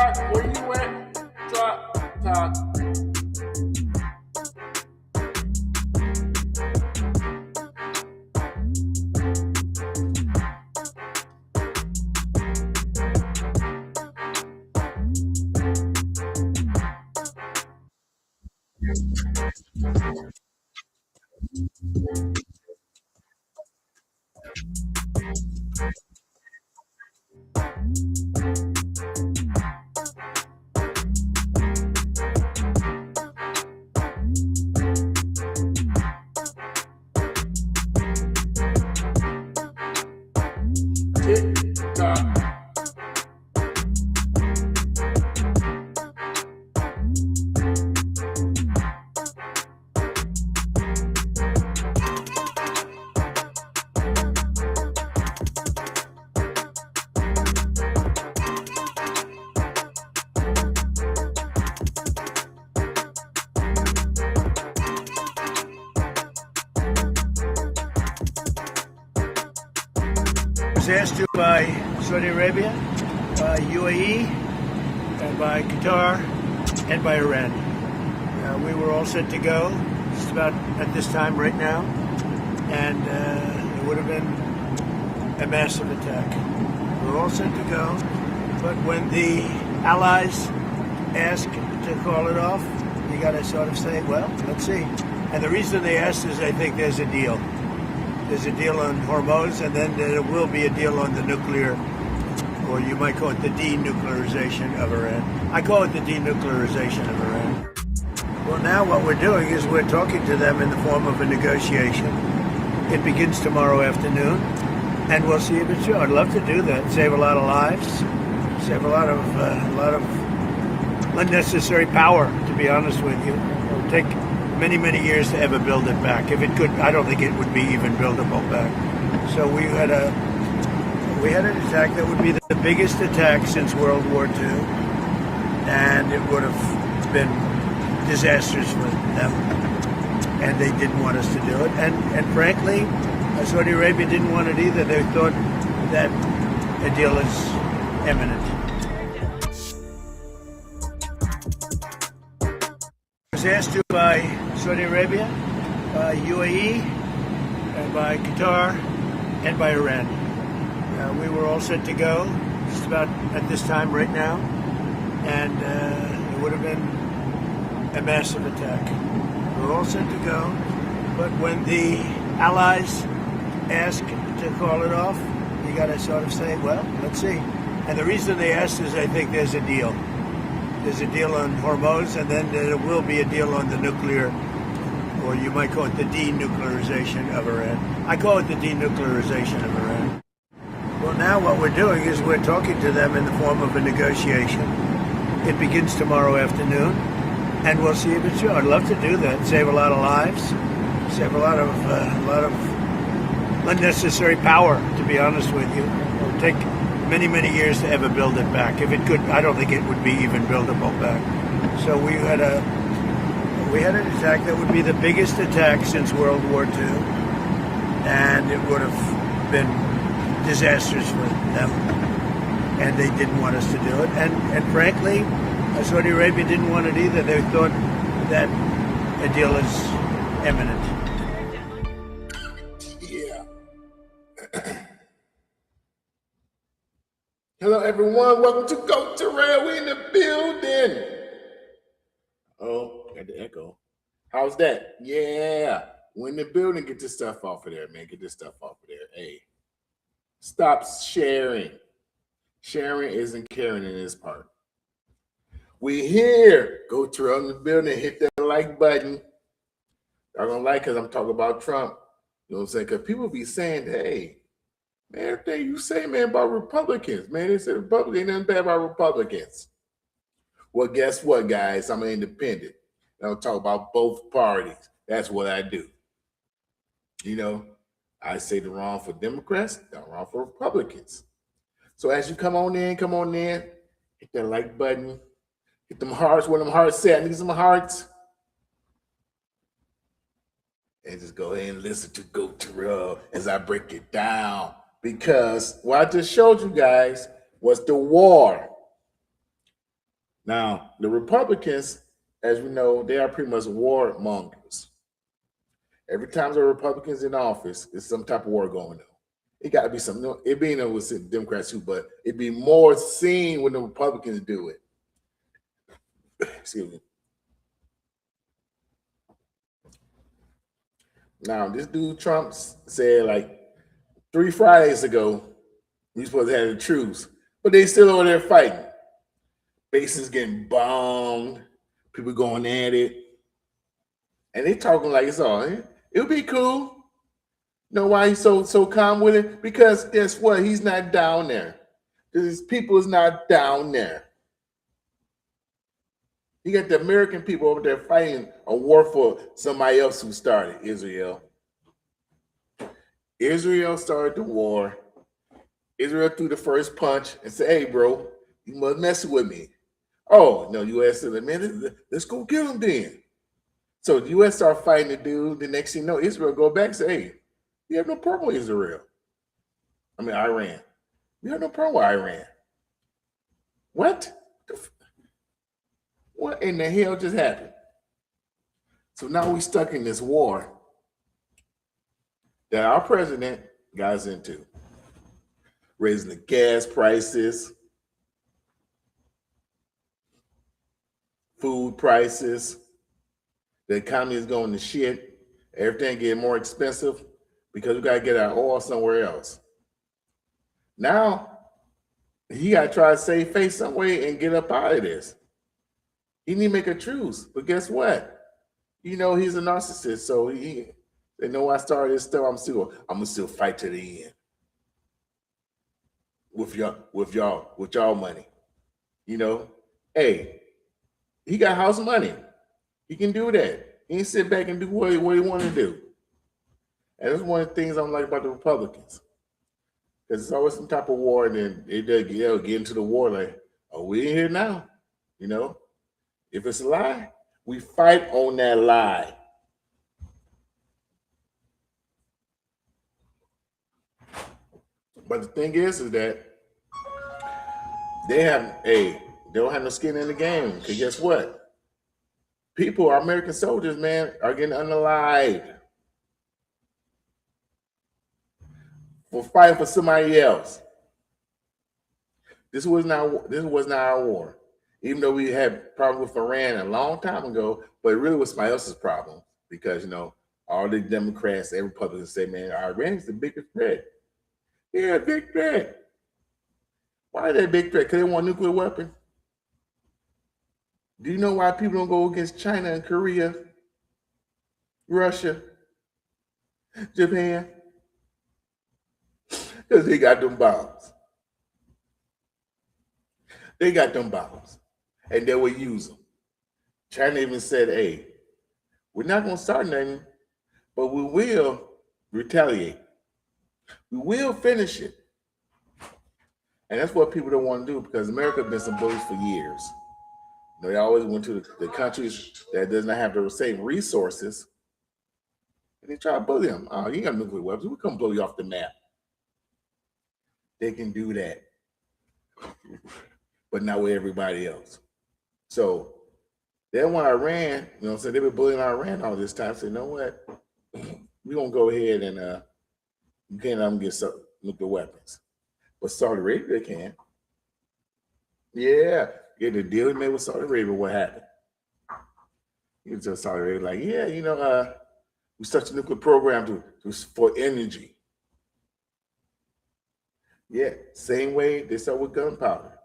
talk. Where you at? Talk. Tick-tock. Was asked to by Saudi Arabia, by UAE, and by Qatar, and by Iran. We were all set to go just about at this time right now, and it would have been a massive attack. We were all set to go, but when the allies ask to call it off, you got to sort of say, well, let's see. And the reason they asked is I think there's a deal. There's a deal on Hormuz, and then there will be a deal on the nuclear, or you might call it the denuclearization of Iran. I call it the denuclearization of Iran. Well, now what we're doing is we're talking to them in the form of a negotiation. It begins tomorrow afternoon, and we'll see if it's true. I'd love to do that, save a lot of lives, save a lot of unnecessary power, to be honest with you. It'll take many years to ever build it back. If it could, I don't think it would be even buildable back. So we had an attack that would be the biggest attack since World War II, and it would have been disastrous for them. And they didn't want us to do it. And frankly, Saudi Arabia didn't want it either. They thought that a deal is imminent. Was asked to by Saudi Arabia, by UAE, and by Qatar, and by Iran. We were all set to go just about at this time right now, and it would have been a massive attack. We were all set to go, but when the allies ask to call it off, you got to sort of say, well, let's see. And the reason they asked is I think there's a deal. There's a deal on Hormuz, and then there will be a deal on the nuclear, or you might call it the denuclearization of Iran. I call it the denuclearization of Iran. Well, now what we're doing is we're talking to them in the form of a negotiation. It begins tomorrow afternoon, and we'll see if it's true. I'd love to do that, save a lot of lives, save a lot of unnecessary power, to be honest with you. It'll take many years to ever build it back. If it could, I don't think it would be even buildable back. So we had an attack that would be the biggest attack since World War II, and it would have been disastrous for them. And they didn't want us to do it. And frankly, Saudi Arabia didn't want it either. They thought that a deal is imminent. Hello, everyone. Welcome to 𝐂𝐐_𝐍𝐿. We in the building. Oh, got the echo. How's that? Yeah. We're in the building. Get this stuff off of there, man. Get this stuff off of there. Hey, stop sharing. Sharing isn't caring in this part. We here. 𝐂𝐐_𝐍𝐿 in the building. Hit that like button. Y'all gonna like because I'm talking about Trump. You know what I'm saying? Because people be saying, hey, man, everything you say, man, about Republicans, man, they say Republicans ain't nothing bad about Republicans. Well, guess what, guys? I'm an independent. I don't talk about both parties. That's what I do. You know, I say the wrong for Democrats, the wrong for Republicans. So as you come on in, hit that like button, hit them hearts, where them hearts at, need some hearts. And just go ahead and listen to 𝐂𝐐_𝐍𝐿 as I break it down. Because what I just showed you guys was the war. Now, the Republicans, as we know, they are pretty much warmongers. Every time the Republicans in office, there's some type of war going on. It got to be something. It being it was Democrats too, but it'd be more seen when the Republicans do it. Excuse me. Now, this dude Trump said like 3 Fridays ago, we supposed to have a truce, but they still over there fighting. Bases getting bombed, people going at it, and they talking like it's all. It'll be cool. You know why he's so calm with it? Because guess what? He's not down there. His people is not down there. You got the American people over there fighting a war for somebody else who started, Israel. Israel started the war. Israel threw the first punch and said, hey, bro, you must mess with me. Oh, no, U.S. said, man, let's go kill him then. So the U.S. started fighting the dude. The next thing you know, Israel go back and say, hey, you have no problem with Israel. Iran. You have no problem with Iran. What? What in the hell just happened? So now we're stuck in this war that our president got us into. Raising the gas prices, food prices, the economy is going to shit, everything getting more expensive because we got to get our oil somewhere else. Now, he got to try to save face some way and get up out of this. He need to make a truce, but guess what? You know he's a narcissist, so they know I started this stuff. I'm gonna still fight to the end with y'all money. You know, hey, he got house money. He can do that. He can sit back and do what he want to do. And that's one of the things I don't like about the Republicans, because it's always some type of war, and then they'll get into the war like, oh, we in here now, you know. If it's a lie, we fight on that lie. But the thing is that they don't have no skin in the game. Because guess what? People, our American soldiers, man, are getting unalived for fighting for somebody else. This was not our war. Even though we had problems with Iran a long time ago, but it really was somebody else's problem, because, you know, all the Democrats and Republicans say, man, Iran is the biggest threat. Yeah, big threat. Why is that big threat? Because they want nuclear weapons. Do you know why people don't go against China and Korea, Russia, Japan? Because they got them bombs. They got them bombs. And they will use them. China even said, hey, we're not going to start nothing, but we will retaliate. We will finish it. And that's what people don't want to do, because America has been some bullies for years. You know, they always went to the countries that does not have the same resources, and they try to bully them. Oh, you ain't got nuclear weapons. We're going to blow you off the map. They can do that, but not with everybody else. So they want Iran, you know, so they've been bullying Iran all this time. So you know what? We're going to go ahead and you can't let them get some nuclear weapons. But Saudi Arabia can. Yeah, the deal he made with Saudi Arabia, what happened? You tell Saudi Arabia, like, yeah, you know, we started a nuclear program for energy. Yeah, same way they started with gunpowder.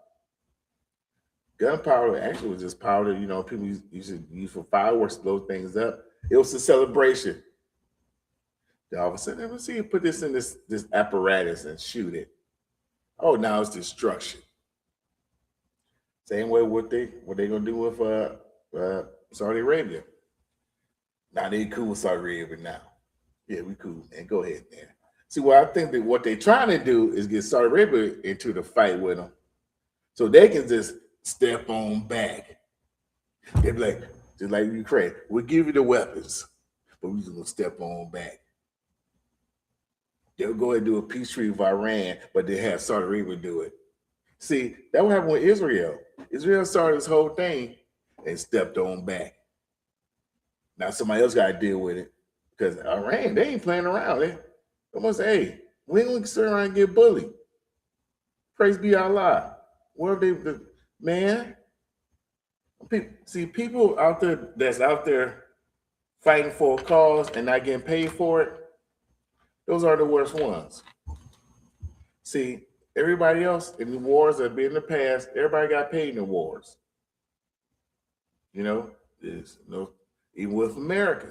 Gunpowder actually was just powder, you know, people used to use for fireworks to blow things up. It was a celebration. Then all of a sudden, let's see you put this in this apparatus and shoot it. Oh, now it's destruction. Same way what they gonna do with Saudi Arabia. Now they cool with Saudi Arabia now. Yeah, we cool, man. Go ahead, man. See, what I think that what they're trying to do is get Saudi Arabia into the fight with them, so they can just step on back. They be like, just like Ukraine, we'll give you the weapons, but we're just gonna step on back. They'll go ahead and do a peace treaty with Iran, but they have Saudi Arabia do it. See, that what happened with Israel. Israel started this whole thing and stepped on back. Now somebody else got to deal with it because Iran, they ain't playing around. They almost say, hey, we ain't gonna sit around and get bullied. Praise be Allah. What have they, man? People out there that's out there fighting for a cause and not getting paid for it, those are the worst ones. See, everybody else in the wars that have been in the past, everybody got paid in the wars. You know, even with America,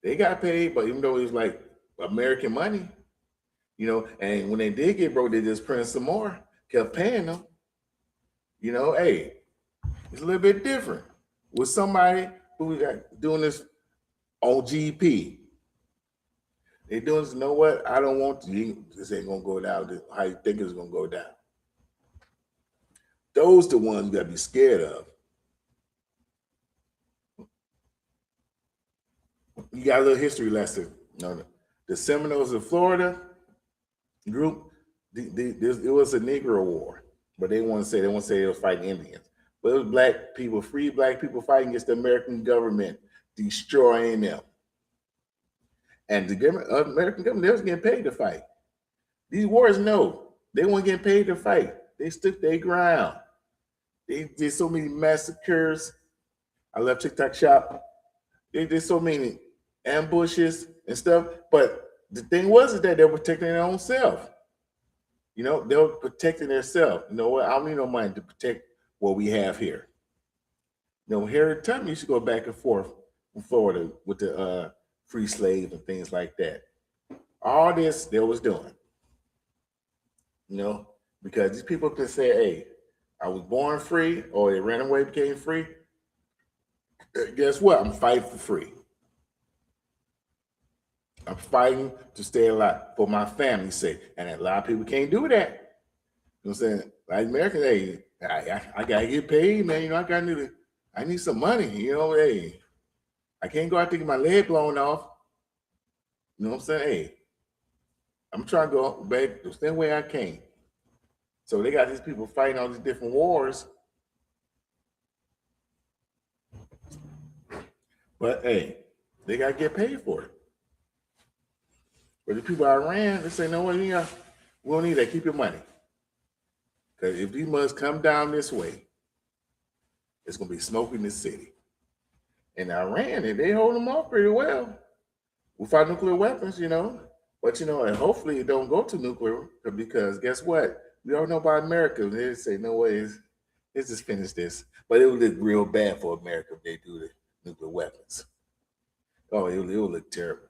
they got paid, but even though it was like American money, you know, and when they did get broke, they just printed some more, kept paying them. You know, hey, it's a little bit different with somebody who got doing this on GP. They doing this, you know what? I don't want to, this ain't gonna go down how you think it's gonna go down. Those the ones you gotta be scared of. You got a little history lesson. No, the Seminoles of Florida group, it was a Negro war, but they want to say it was fighting Indians. But it was black people, free black people fighting against the American government, destroying them. And the American government, they was getting paid to fight. These wars, no, they weren't getting paid to fight. They stood their ground. They did so many massacres. I left TikTok shop. They did so many ambushes and stuff. But the thing was is that they were protecting their own self. You know, they were protecting themselves. You know what? I don't need no money to protect what we have here. You know, Harriet Tubman used to go back and forth from Florida with the free slaves and things like that. All this they was doing. You know, because these people could say, hey, I was born free, or they ran away, became free. Guess what? I'm fighting for free. I'm fighting to stay alive for my family's sake. And a lot of people can't do that. You know what I'm saying? Like Americans, hey, I gotta get paid, man. You know, I need some money. You know, hey, I can't go out to get my leg blown off. You know what I'm saying? Hey, I'm trying to go back the same way I came. So they got these people fighting all these different wars. But hey, they gotta get paid for it. But the people in Iran, they say, no, we don't need that. Keep your money. Because if these must come down this way, it's gonna be smoke in the city. And Iran, they hold them off pretty well without nuclear weapons, you know. But you know, and hopefully it don't go to nuclear, because guess what? We all know about America. They say, no way, let's just finish this. But it would look real bad for America if they do the nuclear weapons. Oh, it will look terrible.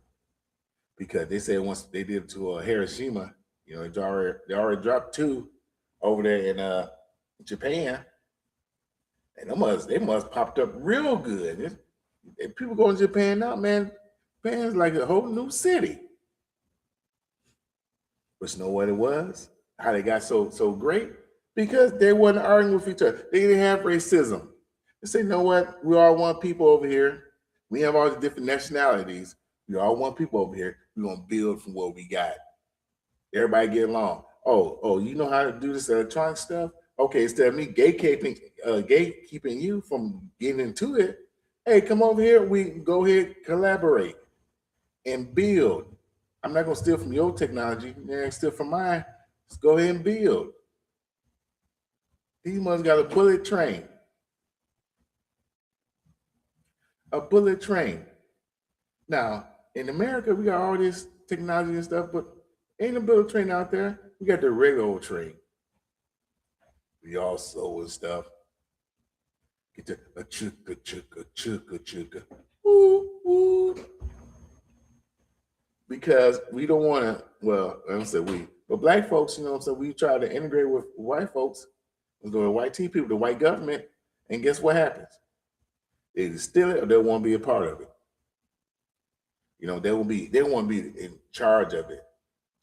Because they said once they did it to Hiroshima, you know, they already dropped 2 over there in Japan, and they must popped up real good. People going to Japan now, man. Japan's like a whole new city. But you know what it was? How they got so great? Because they wasn't arguing with each other. They didn't have racism. They say, you know what? We all one people over here. We have all the different nationalities. We all one people over here. We're gonna build from what we got. Everybody get along. Oh, you know how to do this electronic stuff? Okay, instead of me gatekeeping you from getting into it, hey, come over here. We can go ahead, collaborate, and build. I'm not gonna steal from your technology. Yeah, steal from mine. Let's go ahead and build. These ones got a bullet train. A bullet train. Now, in America, we got all this technology and stuff, but ain't a bullet train out there. We got the regular old train. We all slow and stuff. Get the a chugga. Woo, woo. Because we don't want to, well, I don't say we, but black folks, you know what I'm saying, we try to integrate with white folks, the white people, the white government, and guess what happens? They either steal it or they won't be a part of it. You know, they want to be in charge of it,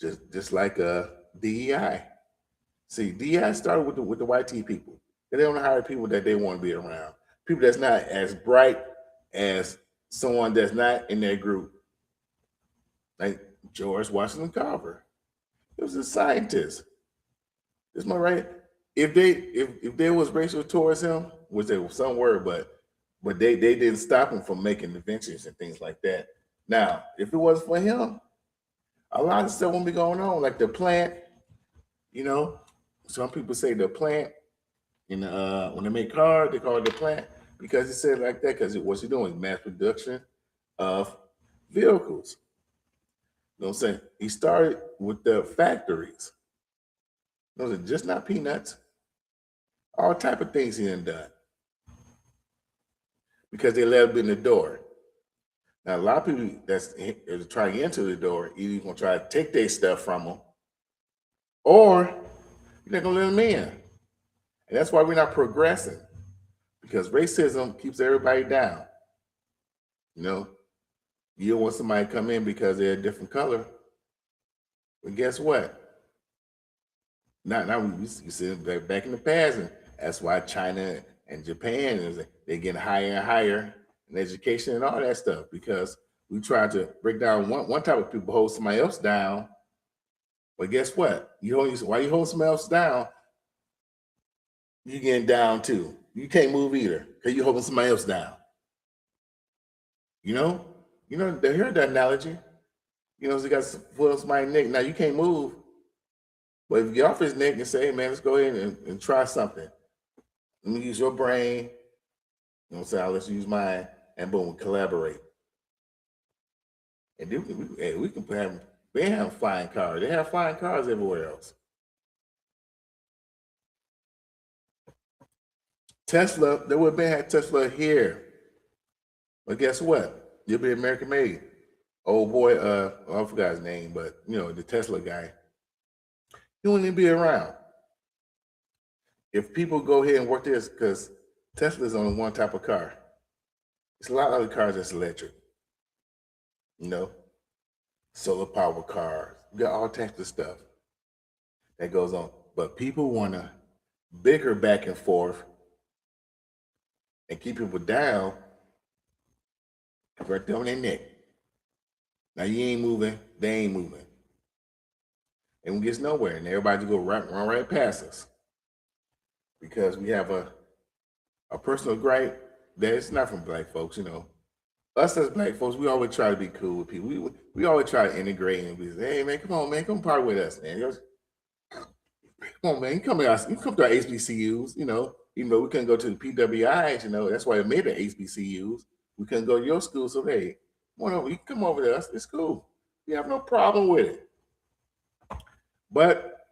just like DEI. See, DEI started with the white people. They don't hire people that they want to be around. People that's not as bright as someone that's not in their group. Like George Washington Carver. He was a scientist. Is my right? if there was racial towards him, which there was some word, but they didn't stop him from making inventions and things like that. Now, if it wasn't for him, a lot of stuff won't be going on, like the plant. You know, some people say the plant. In when they make cars, they call it the plant because it said like that because what's he doing? Mass production of vehicles. You know what I'm saying? He started with the factories. Those are just not peanuts. All type of things he done because they let him in the door. Now a lot of people that's trying to get into the door, either gonna try to take their stuff from them, or you're not gonna let them in. And that's why we're not progressing because racism keeps everybody down. You know, you don't want somebody to come in because they're a different color. But guess what? Now we see back in the past, and that's why China and Japan they're getting higher and higher in education and all that stuff because we try to break down one type of people hold somebody else down. But guess what? Why you hold somebody else down? You getting down too. You can't move either because you're holding somebody else down. You know, they heard that analogy. You know, so you got foot on somebody's neck. Now you can't move, but if you get off his neck and say, "Hey man, let's go ahead and try something. Let me use your brain." You know what I'm saying? Let's use mine, and boom, we collaborate. And then we can have. They have flying cars. They have flying cars everywhere else. Tesla, they would have been had Tesla here. But guess what? You'll be American made. Old boy, I forgot his name, but you know, the Tesla guy, he wouldn't even be around. If people go ahead and work this, because Tesla's only one type of car. It's a lot of other cars that's electric. You know, solar power cars. You got all types of stuff that goes on. But people want to bicker back and forth and keep people down, convert them on their neck. Now you ain't moving, they ain't moving. And we get nowhere, and everybody go run right past us. Because we have a personal gripe that it's not from black folks, you know. Us as black folks, we always try to be cool with people. We always try to integrate and be like, hey man, come on, man, come party with us, man. Come on, man, you come to our HBCUs, you know, even though we couldn't go to the PWIs, you know, that's why they made the HBCUs. We couldn't go to your school, so hey, you come over to us, it's cool. We have no problem with it. But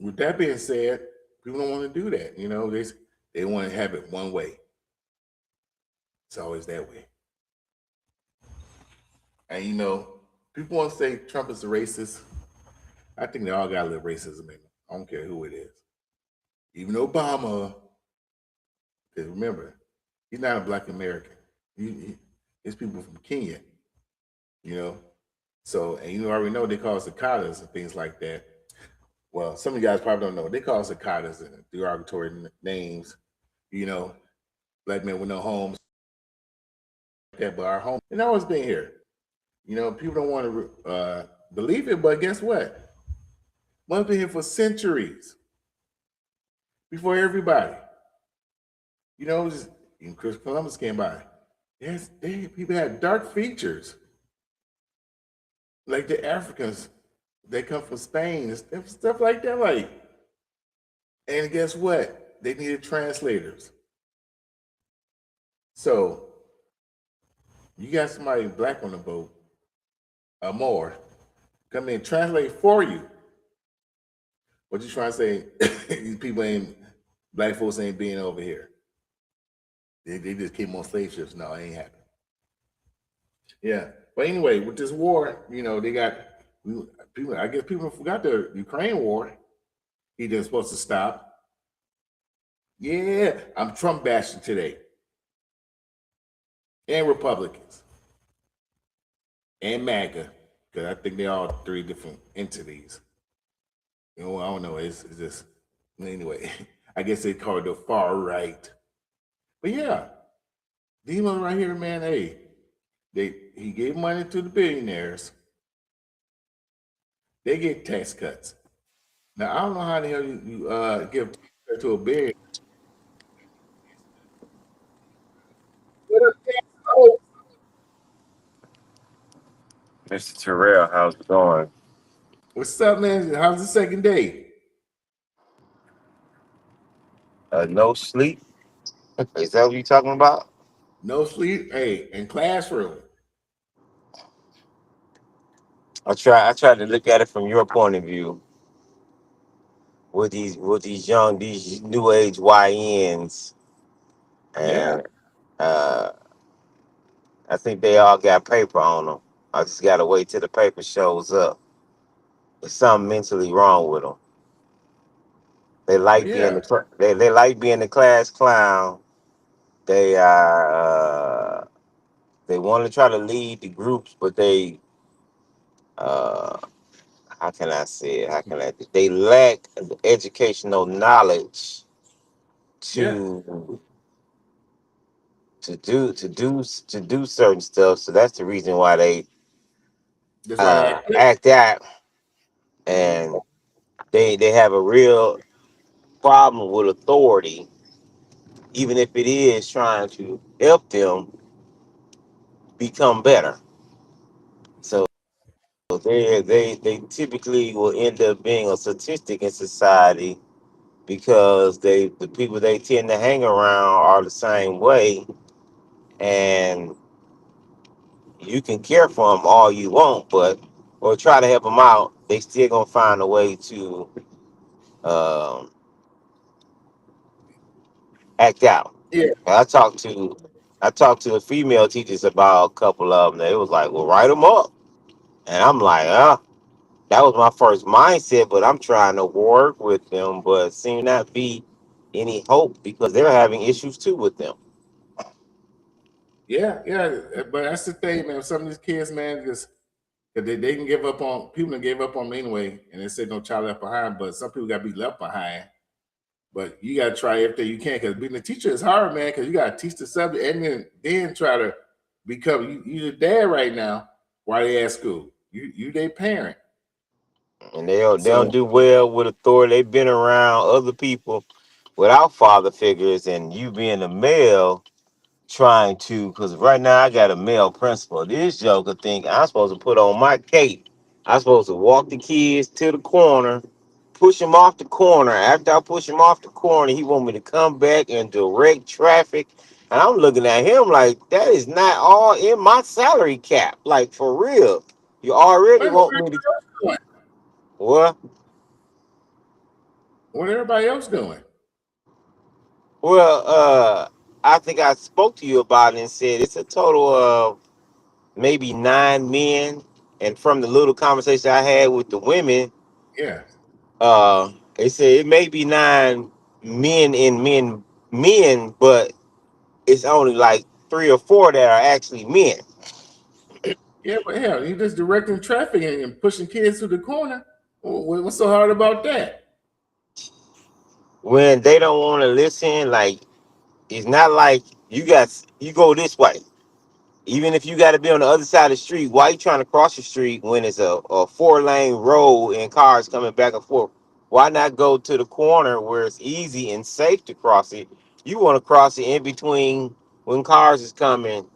with that being said, people don't want to do that, you know, they want to have it one way. It's always that way. And you know, people want to say Trump is a racist. I think they all got a little racism in them. I don't care who it is. Even Obama, because remember, he's not a black American. It's people from Kenya, you know. So, and you already know they call us 𝐒𝐏𝐘𝐑𝐈𝐆𝐇𝐓 and things like that. Well, some of you guys probably don't know. They call us 𝐒𝐏𝐘𝐑𝐈𝐆𝐇𝐓 and derogatory names, you know, black men with no homes. That, but our home, and always been here. You know, people don't want to believe it, but guess what? We've been here for centuries before everybody. You know, just even Chris Columbus came by. People had dark features, like the Africans. They come from Spain and stuff like that. Like, and guess what? They needed translators. So you got somebody black on the boat, or more, come in and translate for you. What you trying to say? These people black folks ain't being over here. They just keep them on slave ships. No, it ain't happening. Yeah. But anyway, with this war, you know, they got people. I guess people forgot the Ukraine war. He just supposed to stop. Yeah, I'm Trump bashing today. And Republicans. And MAGA. Because I think they're all three different entities. You know, I don't know. It's just, anyway, I guess they call it the far right. But yeah, these ones right here, man, hey, he gave money to the billionaires. They get tax cuts. Now I don't know how the hell you give to a bear. What up, Ken? Mr. Terrell, how's it going? What's up, man? How's the second day? No sleep? Is that what you talking about? No sleep. Hey, in classroom. I tried to look at it from your point of view with these new age YNs, Yeah, and uh, I think they all got paper on them. I just gotta wait till the paper shows up. There's something mentally wrong with them. They oh like being yeah, they like being the class clown. They are they want to try to lead the groups, but they uh, how can I say it? How can I? They lack the educational knowledge yeah. to to do certain stuff. So that's the reason why they That's why they act up. act out, Hmm. and they have a real problem with authority, even if it is trying to help them become better. So they typically will end up being a statistic in society because the people they tend to hang around are the same way, and you can care for them all you want, but or try to help them out, they still gonna find a way to um, act out. Yeah, And I talked to the female teachers about a couple of them. They was like, "Well, write them up," and I'm like, that was my first mindset, but I'm trying to work with them, but seem not be any hope because they're having issues too with them. yeah, yeah. But that's the thing, man. Some of these kids, man, just 'cause they can give up on people that gave up on them anyway, and they said no child left behind. But some people got to be left behind. But you got to try everything you can because being a teacher is hard, man. Because you got to teach the subject and then try to become you the dad right now while they at school. You their parent. And they don't So do well with authority. They've been around other people without father figures, and you being a male trying to, because right now I got a male principal. This joker think I'm supposed to put on my cape. I'm supposed to walk the kids to the corner, push them off the corner. After I push him off the corner, he want me to come back and direct traffic. And I'm looking at him like that is not all in my salary cap. Like for real. You already wait, what want me to everybody else doing? what? What everybody else doing? Well, I think I spoke to you about it and said it's a total of maybe 9 men. And from the little conversation I had with the women, Yeah, they said it may be 9 men and men, but it's only like 3 or 4 that are actually men. yeah, but hell, you just directing traffic and pushing kids to the corner. What's so hard about that? When they don't want to listen, like it's not like you go this way. Even if you got to be on the other side of the street, why you trying to cross the street when it's a 4 lane road and cars coming back and forth? Why not go to the corner where it's easy and safe to cross it? You want to cross it in between when cars is coming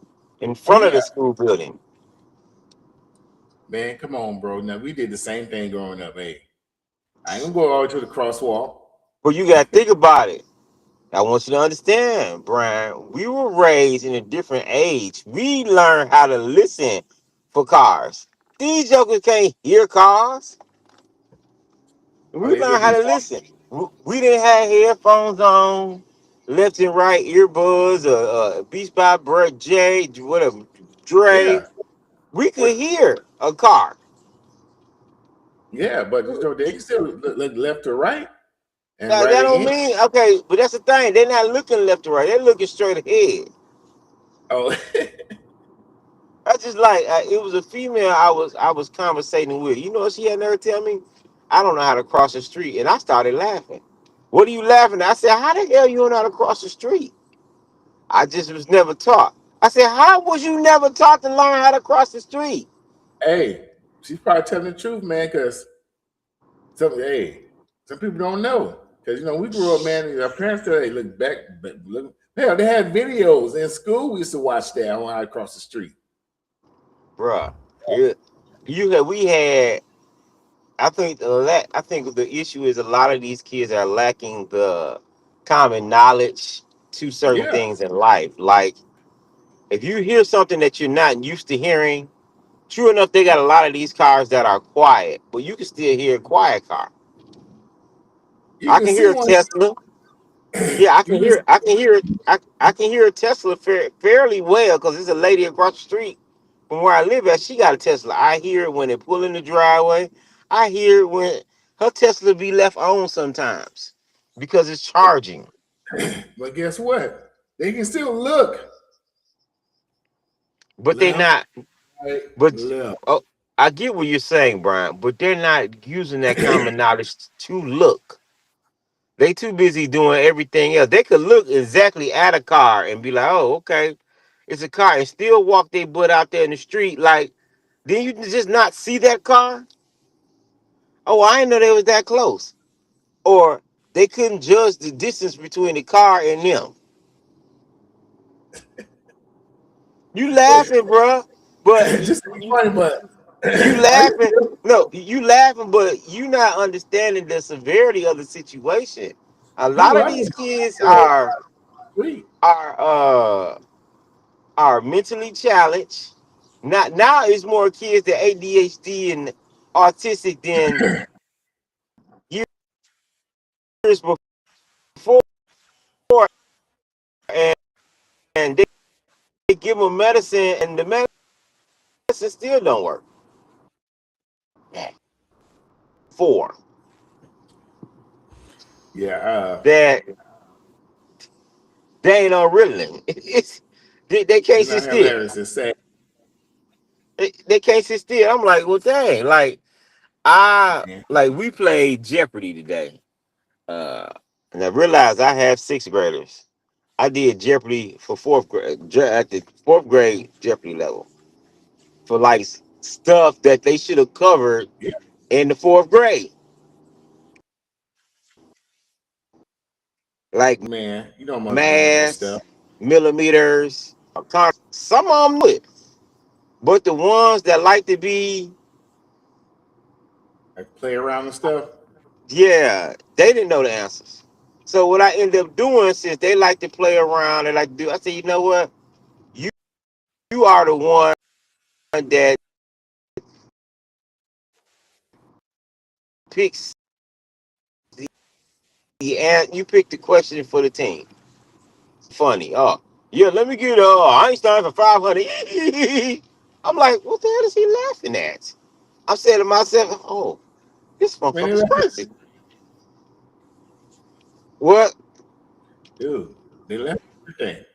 in Oh front of yeah, the school building. man, come on, bro. Now we did the same thing growing up. Hey, I ain't gonna go all the way to the crosswalk. But you got to think about it. I want you to understand, Brian. We were raised in a different age. We learned how to listen for cars. These jokers can't hear cars. Oh, We they learned just how be to listen. We didn't have headphones on, left and right earbuds, Beats by Brett J, whatever, Dre. yeah, We but could hear a car. yeah, but they can still look left or right and That right don't again. mean okay, but that's the thing. They're not looking left or right. They're looking straight ahead. Oh, I just it was a female I was conversating with. You know what she had never tell me? I don't know how to cross the street, and I started laughing. What are you laughing at? I said, how the hell you don't know how to cross the street? I just was never taught. I said, how was you never taught to learn how to cross the street? hey, she's probably telling the truth, man. Because some, hey, Some people don't know because we grew up, man. Our parents tell they look back, but look, hell, they had videos in school. We used to watch that on how across the street. Bruh. We had. I think the issue is a lot of these kids are lacking the common knowledge to certain Yeah, things in life. Like if you hear something that you're not used to hearing, true enough, they got a lot of these cars that are quiet, but you can still hear a quiet car. you I can can see hear a one. Tesla. Yeah, I You can can. hear. I can hear it. I can hear a Tesla fairly well because there's a lady across the street from where I live at. She got a Tesla. I hear it when they pull in the driveway. I hear it when her Tesla be left on sometimes because it's charging. But guess what? They can still look But they left, not. right, But left. oh, I get what you're saying, Brian. But they're not using that common knowledge to look. They too busy doing everything else. They could look exactly at a car and be like, "Oh, okay, it's a car," and still walk their butt out there in the street. Like, did you just not see that car? Oh, I didn't know they was that close. Or they couldn't judge the distance between the car and them. You laughing, bruh, but Just to be funny, but you I used laughing. No, you laughing, but you not understanding the severity of the situation. A lot no, of I these just kids feel sweet. are are mentally challenged. Not now it's more kids that ADHD and autistic than years before, and, and they give them medicine, and the medicine still don't work. Four Yeah, that they ain't on Ritalin. It's they can't it's sit not still. hilarious and sad. They can't sit still. I'm like, well, dang, Man. we played Jeopardy today. Uh, and I realized I have sixth graders. I did Jeopardy for fourth grade at the fourth grade Jeopardy level for like stuff that they should have covered Yeah, in the fourth grade, like man, you don't must be on that stuff. mass, millimeters. Some of them knew it, but the ones that like to be, Like play around and stuff. yeah, they didn't know the answers. So what I ended up doing, since they like to play around, they like to do, I said, you know what, you you are the one that picks and you pick the question for the team. Funny. Oh, yeah, let me get Einstein for 500. I'm like, what the hell is he laughing at? I'm saying to myself, oh, this Man, they motherfucker's left, crazy. What? dude. They left everything.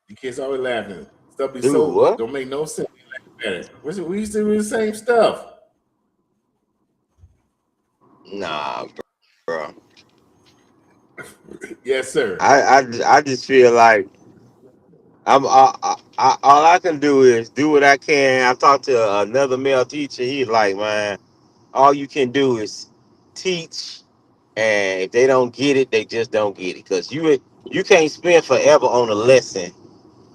The kids always laughing. Stuff be Dude, so what? don't make no sense. They laugh at it. We used to do the same stuff. Nah, bro. Yes, sir. I just feel like all I can do is do what I can. I talked to another male teacher. He's like, man, all you can do is teach. And if they don't get it, they just don't get it. Because you can't spend forever on a lesson,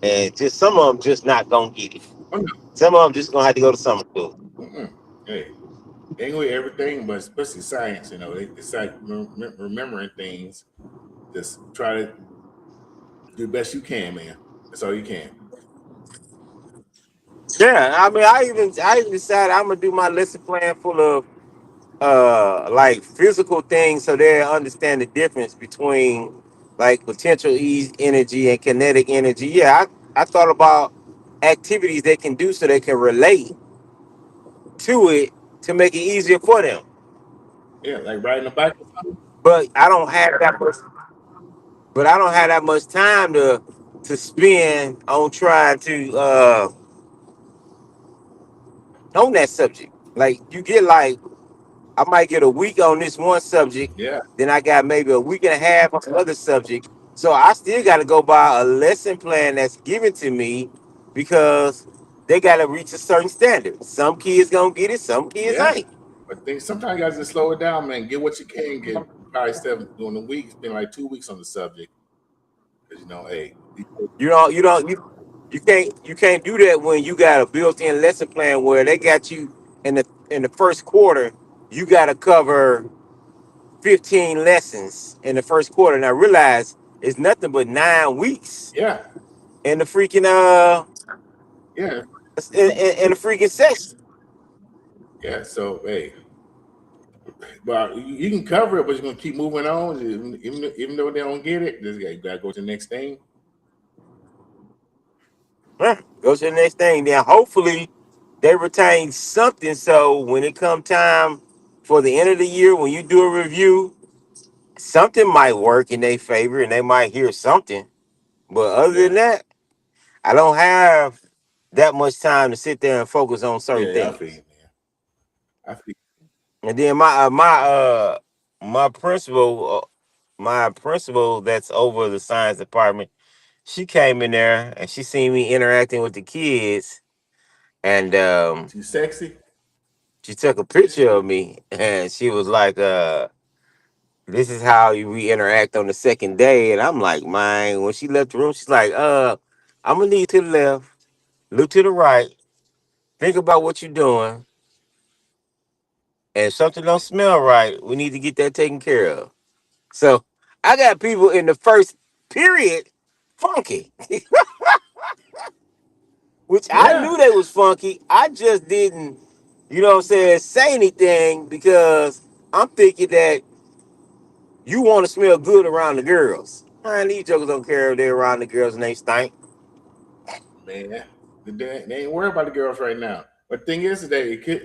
and just some of them just not gonna get it. Oh, Some of them just gonna have to go to summer school. no. Mm-mm. Hey, they ain't with everything, but especially science. They start remembering things. Just try to do the best you can, man. That's all you can. Yeah, I mean, I even decided I'm gonna do my lesson plan full of like physical things, so they understand the difference between like potential energy and kinetic energy. Yeah, I thought about activities they can do so they can relate to it to make it easier for them. Yeah, like riding a bike. But I don't have that much time to spend on trying to on that subject. Like you get like I might get a week on this one subject, Yeah, then I got maybe a week and a half on the other subject. So I still got to go by a lesson plan that's given to me because they gotta reach a certain standard. Some kids gonna get it, some kids Yeah. ain't. But things sometimes you guys just slow it down, man. Get what you can get. Probably instead of doing a week, it's been like 2 weeks on the subject. Because hey, You can't do that when you got a built-in lesson plan where they got you in the first quarter. You gotta cover 15 lessons in the first quarter. Now realize it's nothing but 9 weeks yeah, in the freaking yeah, in the freaking session. yeah. So but you can cover it, but you're gonna keep moving on, even though they don't get it. This guy you gotta go to the next thing. Huh. Go to the next thing. Then hopefully they retain something so when it come time for the end of the year when you do a review, something might work in their favor and they might hear something. But other than Yeah, that, I don't have that much time to sit there and focus on certain yeah, I feel you, things. man. I feel And then my principal that's over the science department, she came in there and she seen me interacting with the kids, and too sexy. she took a picture of me and she was like, this is how we interact on the second day. And I'm like, man, when she left the room, she's like, I'm gonna need to the left, look to the right, think about what you're doing, and if something don't smell right, we need to get that taken care of. So I got people in the first period funky, which I Yeah, knew they was funky. I just didn't, what I'm saying, say anything because I'm thinking that you want to smell good around the girls. Man, these jokers don't care if they're around the girls and they stink. man. They ain't worried about the girls right now. But the thing is,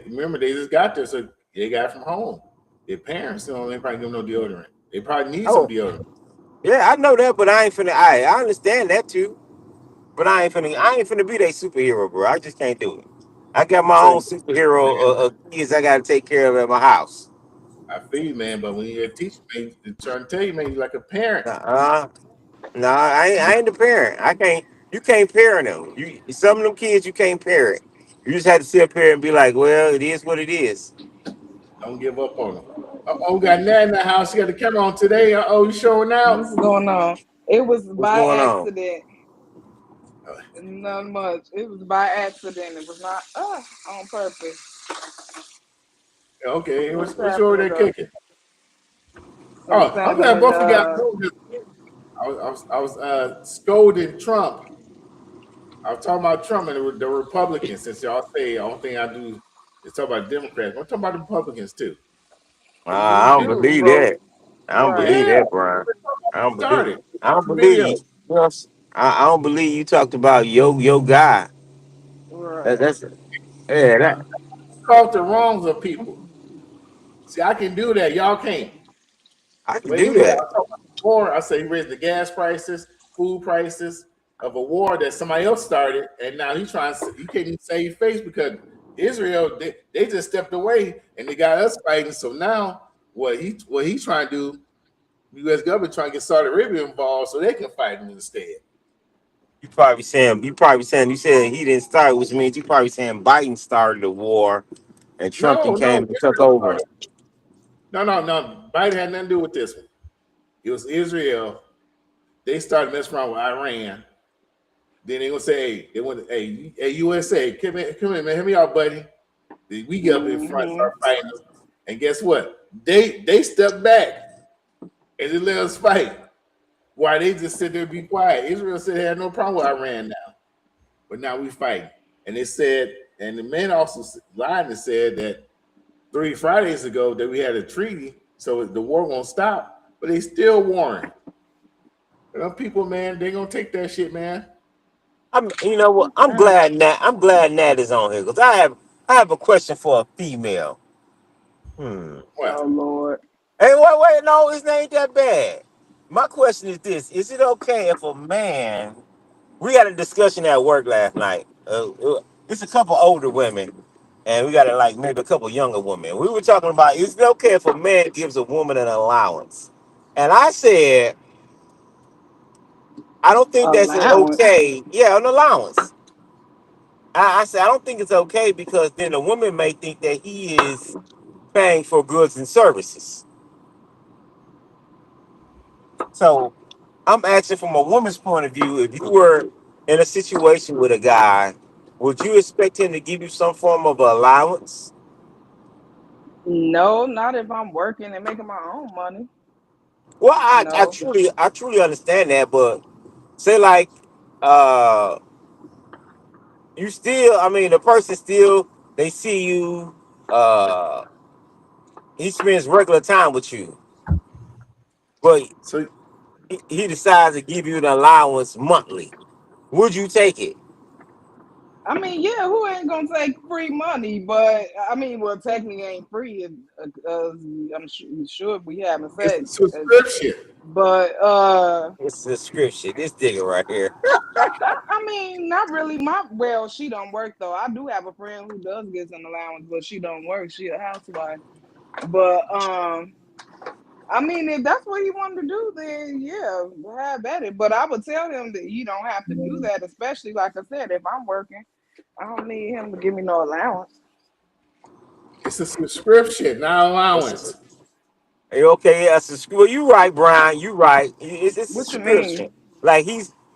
remember they just got there, so they got it from home. Their parents, they probably give them no deodorant. They probably need some Oh, deodorant. yeah, I know that, but I ain't finna. I understand that too, but I ain't finna be their superhero, bro. I just can't do it. I got my So, own superhero kids I gotta take care of at my house. I feel you, man. But when you're a teacher, man, they're trying to tell you, man, you're like a parent. Uh, no, I ain't the parent. I can't. You can't parent them. Some of them kids you can't parent. You just have to sit up here and be like, well, it is what it is. Don't give up on them. Oh, we got Nat in the house. You got the camera on today. Oh, you showing out? What's going on? It was What's by going on? accident. Not much. It was by accident. It was not on purpose. Okay, What's what's you over happening there though? cooking? Some Oh, I'm salmon glad and both of you got moved. I was scolding Trump. I was talking about Trump and the Republicans. Since y'all say the only thing I do is talk about Democrats, I'm talking about the Republicans too. you I don't do, believe bro. that. I don't Right, believe Yeah, that, Brian. I don't believe. started I don't video. believe. Yes, I don't believe you talked about yo guy. right. That's yeah. I called the wrongs of people. See, I can do that. Y'all can't. I can But do anyway, I that. talk about the war. I say he raised the gas prices, food prices of a war that somebody else started, and now he's trying. He can't even save face because Israel they just stepped away and they got us fighting. So now what he's trying to do, the U.S. government trying to get Saudi Arabia involved so they can fight him instead. You probably saying you said he didn't start, which means you probably saying Biden started the war and Trump then No, came no, and took Israel over. started. No. Biden had nothing to do with this one. It was Israel. They started messing around with Iran. Then they gonna say, hey, they want, hey, USA, come here, man, hear me out, buddy. Then we get up in front, Mm-hmm. start fighting them, and guess what? They stepped back and they let us fight. Why they just sit there and be quiet? Israel said they had no problem with Iran now, but now we fighting. And they said, and the men also lied and said that 3 Fridays ago that we had a treaty, so the war won't stop, but they still warring. People, man, they gonna take that shit, man. You know what? I'm Mm. glad Nat is on here because I have a question for a female. Hmm. What? Oh Lord. Hey, wait, no, it ain't that bad. My question is this: is it okay if a man? We had a discussion at work last night. It's a couple older women, and we got like maybe a couple younger women. We were talking about is it okay if a man gives a woman an allowance? And I said I don't think that's Allowance. okay. Yeah, an allowance. I said I don't think it's okay because then the woman may think that he is paying for goods and services. So I'm asking from a woman's point of view, if you were in a situation with a guy, would you expect him to give you some form of allowance? No, not if I'm working and making my own money. Well, No. I truly understand that, but say like uh you still, I mean, the person still, they see you, uh he spends regular time with you, but So he decides to give you an allowance monthly. Would you take it? I mean, yeah, who ain't gonna take free money? But I mean, well, technically ain't free. I'm sure we having it's sex. a subscription. But It's a subscription. This digger right here. I mean, not really. Well, she don't work though. I do have a friend who does get an allowance, but she don't work. She a housewife. But I mean, if that's what he wanted to do, then yeah, have at it. But I would tell him that you don't have to do that, especially like I said, if I'm working, I don't need him to give me no allowance. It's a subscription, not allowance. Hey, okay, yeah, well, you right, Brian. You right. It's a What you mean? subscription. Like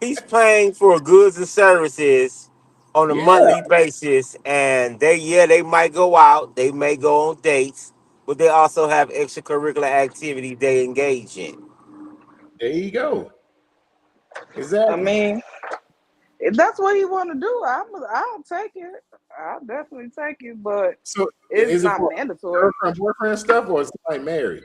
he's paying for goods and services on a Yeah, monthly basis, and they might go out, they may go on dates, but they also have extracurricular activity they engage in. there you go. I Exactly. mean, if that's what he want to do, I'll take it. I'll definitely take it, but So it's is it not for mandatory. girlfriend, boyfriend stuff, or is somebody married?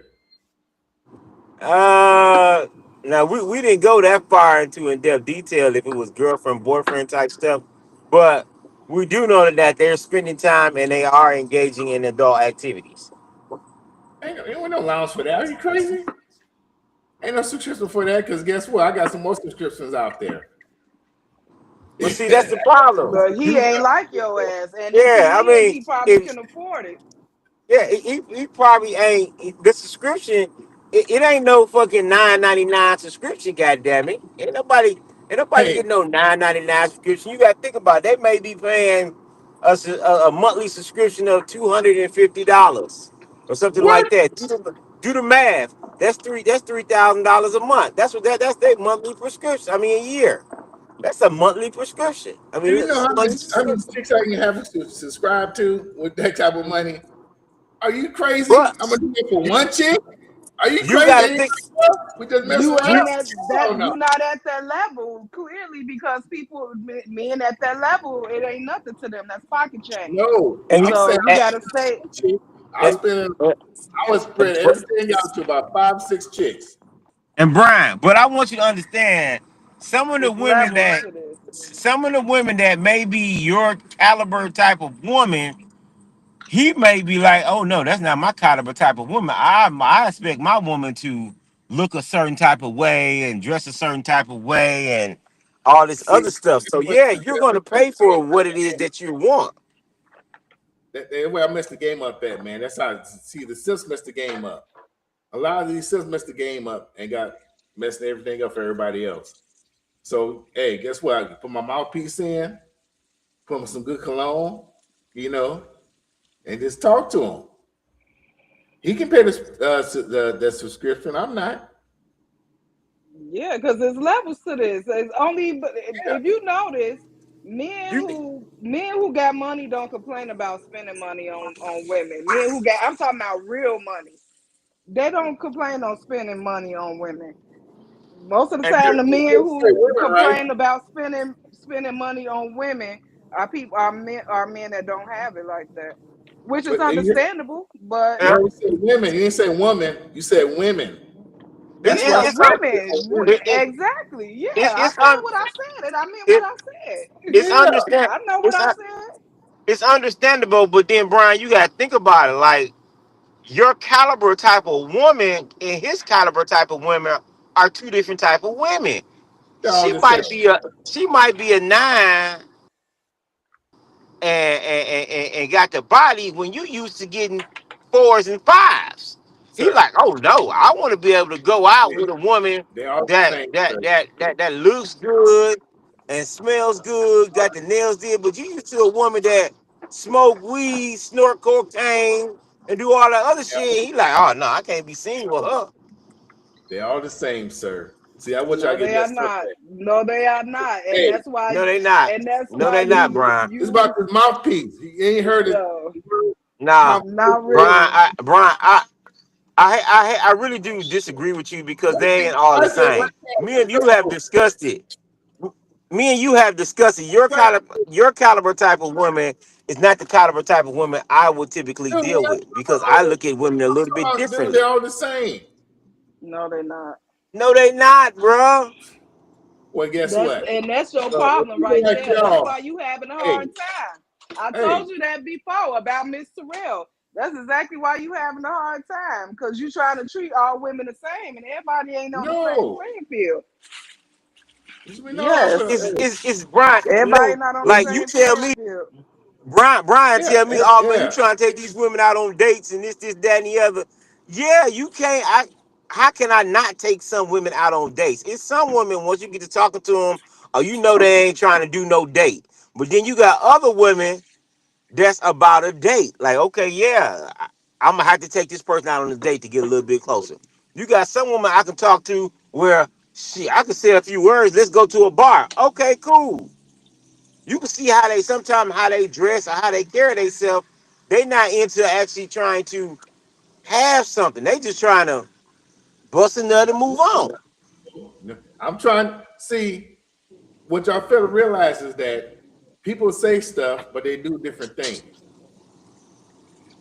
Uh, Now we didn't go that far into in depth detail if it was girlfriend boyfriend type stuff, but we do know that they're spending time and they are engaging in adult activities. Ain't no allowance for that. Are you crazy? Ain't no subscription for that because guess what? I got some more subscriptions out there. But see, that's the problem. But he You, ain't like your ass, and if yeah, I he is, mean, he probably if can afford it. yeah, he probably ain't the subscription. It ain't no fucking 9.99 subscription. Goddamn it, ain't nobody Hey, getting no 9.99 subscription. You got to think about it. They may be paying a monthly subscription of $250 or something what? like that. Do the math. That's $3,000 a month. That's their monthly prescription. I mean, a year. That's a monthly prescription. I Do mean, you know it's a monthly how many subscription. chicks I can have to subscribe to with that type of money? Are you crazy? I'm But gonna do it for one chick? Are you you crazy? got to Ain't think. enough? We just mess You around? ain't at Oh that. no. You not at that level clearly because men at that level, it ain't nothing to them. That's pocket change. No. And you I'm So saying you I'm gotta stay. chick. I and, spend I would and, spread everything out to about 5, 6 chicks. and Brian, but I want you to understand some of the It's women levels that to this. may be your caliber type of woman, he may be like, oh no, that's not my caliber type of woman. I expect my woman to look a certain type of way and dress a certain type of way and all this See, other stuff. So but yeah, you're that's gonna pay what for what it is that you want. that's where I messed the game up at, man. That's how see the Sims messed the game up. A lot of these Sims messed the game up and got messing everything up for everybody else. So hey, guess what? I put my mouthpiece in, put on some good cologne, you know, and just talk to him. He can pay the subscription. I'm not. Yeah, because there's levels to this. It's only, but Yeah. if you notice, You men who got money don't complain about spending money on women. Men who got, I'm talking about real money. They don't complain on spending money on women. Most of the and time, the You men just say who women, right? complain about spending money on women are men that don't have it like that, which is But understandable. But you always said women. You didn't say woman. You said women. That's why I yeah, it's started with women, women. exactly. Yeah, I it's said what I said, and I meant what it, I said. it's Yeah. understand I know what it's I un- said. it's understandable, but then Brian, you gotta think about it. Like your caliber type of woman and his caliber type of women are two different type of women. They're all She the same. might be a 9 and got the body when you used to getting 4s and 5s. He Sir. like, oh no, I want to be able to go out They, with a woman they all the that same, that sir. that that that looks good and smells good, got the nails did, but you used to a woman that smoke weed, snort cocaine, and do all that other shit. He like, oh no, I can't be seen with her. They're all the same, sir. See, I want y'all No, to get they are messed up. not. No, they are not. And Hey, that's why. No, they not. And that's No, why they not, you Brian. it's about you this mouthpiece. You ain't heard it. no, Nah, not Brian. really. Brian, I really do disagree with you because they ain't all I the said, right same. Me and you have discussed it. Me and you have discussed it. Your caliber type of woman is not the caliber type of woman I would typically deal with because I look at women a little bit dude, differently. they're all the same. No, they're not. No, they not, bro. Well, guess what? That's your If problem people right like there. That's y'all, why you having a hey, hard time. I hey, told you that before about Miss Terrell. That's exactly why you having a hard time because you trying to treat all women the same, and everybody ain't on the same no. playing field. We know I Yes, feel, hey, It's Brian. everybody not on the Like you same tell playing me, field. Brian yeah, tell me, oh man, you yeah. trying to take these women out on dates and this, that, and the other. Yeah, you can't. How can I not take some women out on dates? It's some women once you get to talking to them, or you know they ain't trying to do no date. But then you got other women that's about a date. Like, okay, yeah, I'm gonna have to take this person out on a date to get a little bit closer. You got some woman I can talk to where I can say a few words. Let's go to a bar. Okay, cool. You can see how they sometimes how they dress or how they carry themselves. They not into actually trying to have something. They just trying to bust a nut and move on. I'm trying to see what y'all fail to realize is that people say stuff, but they do different things.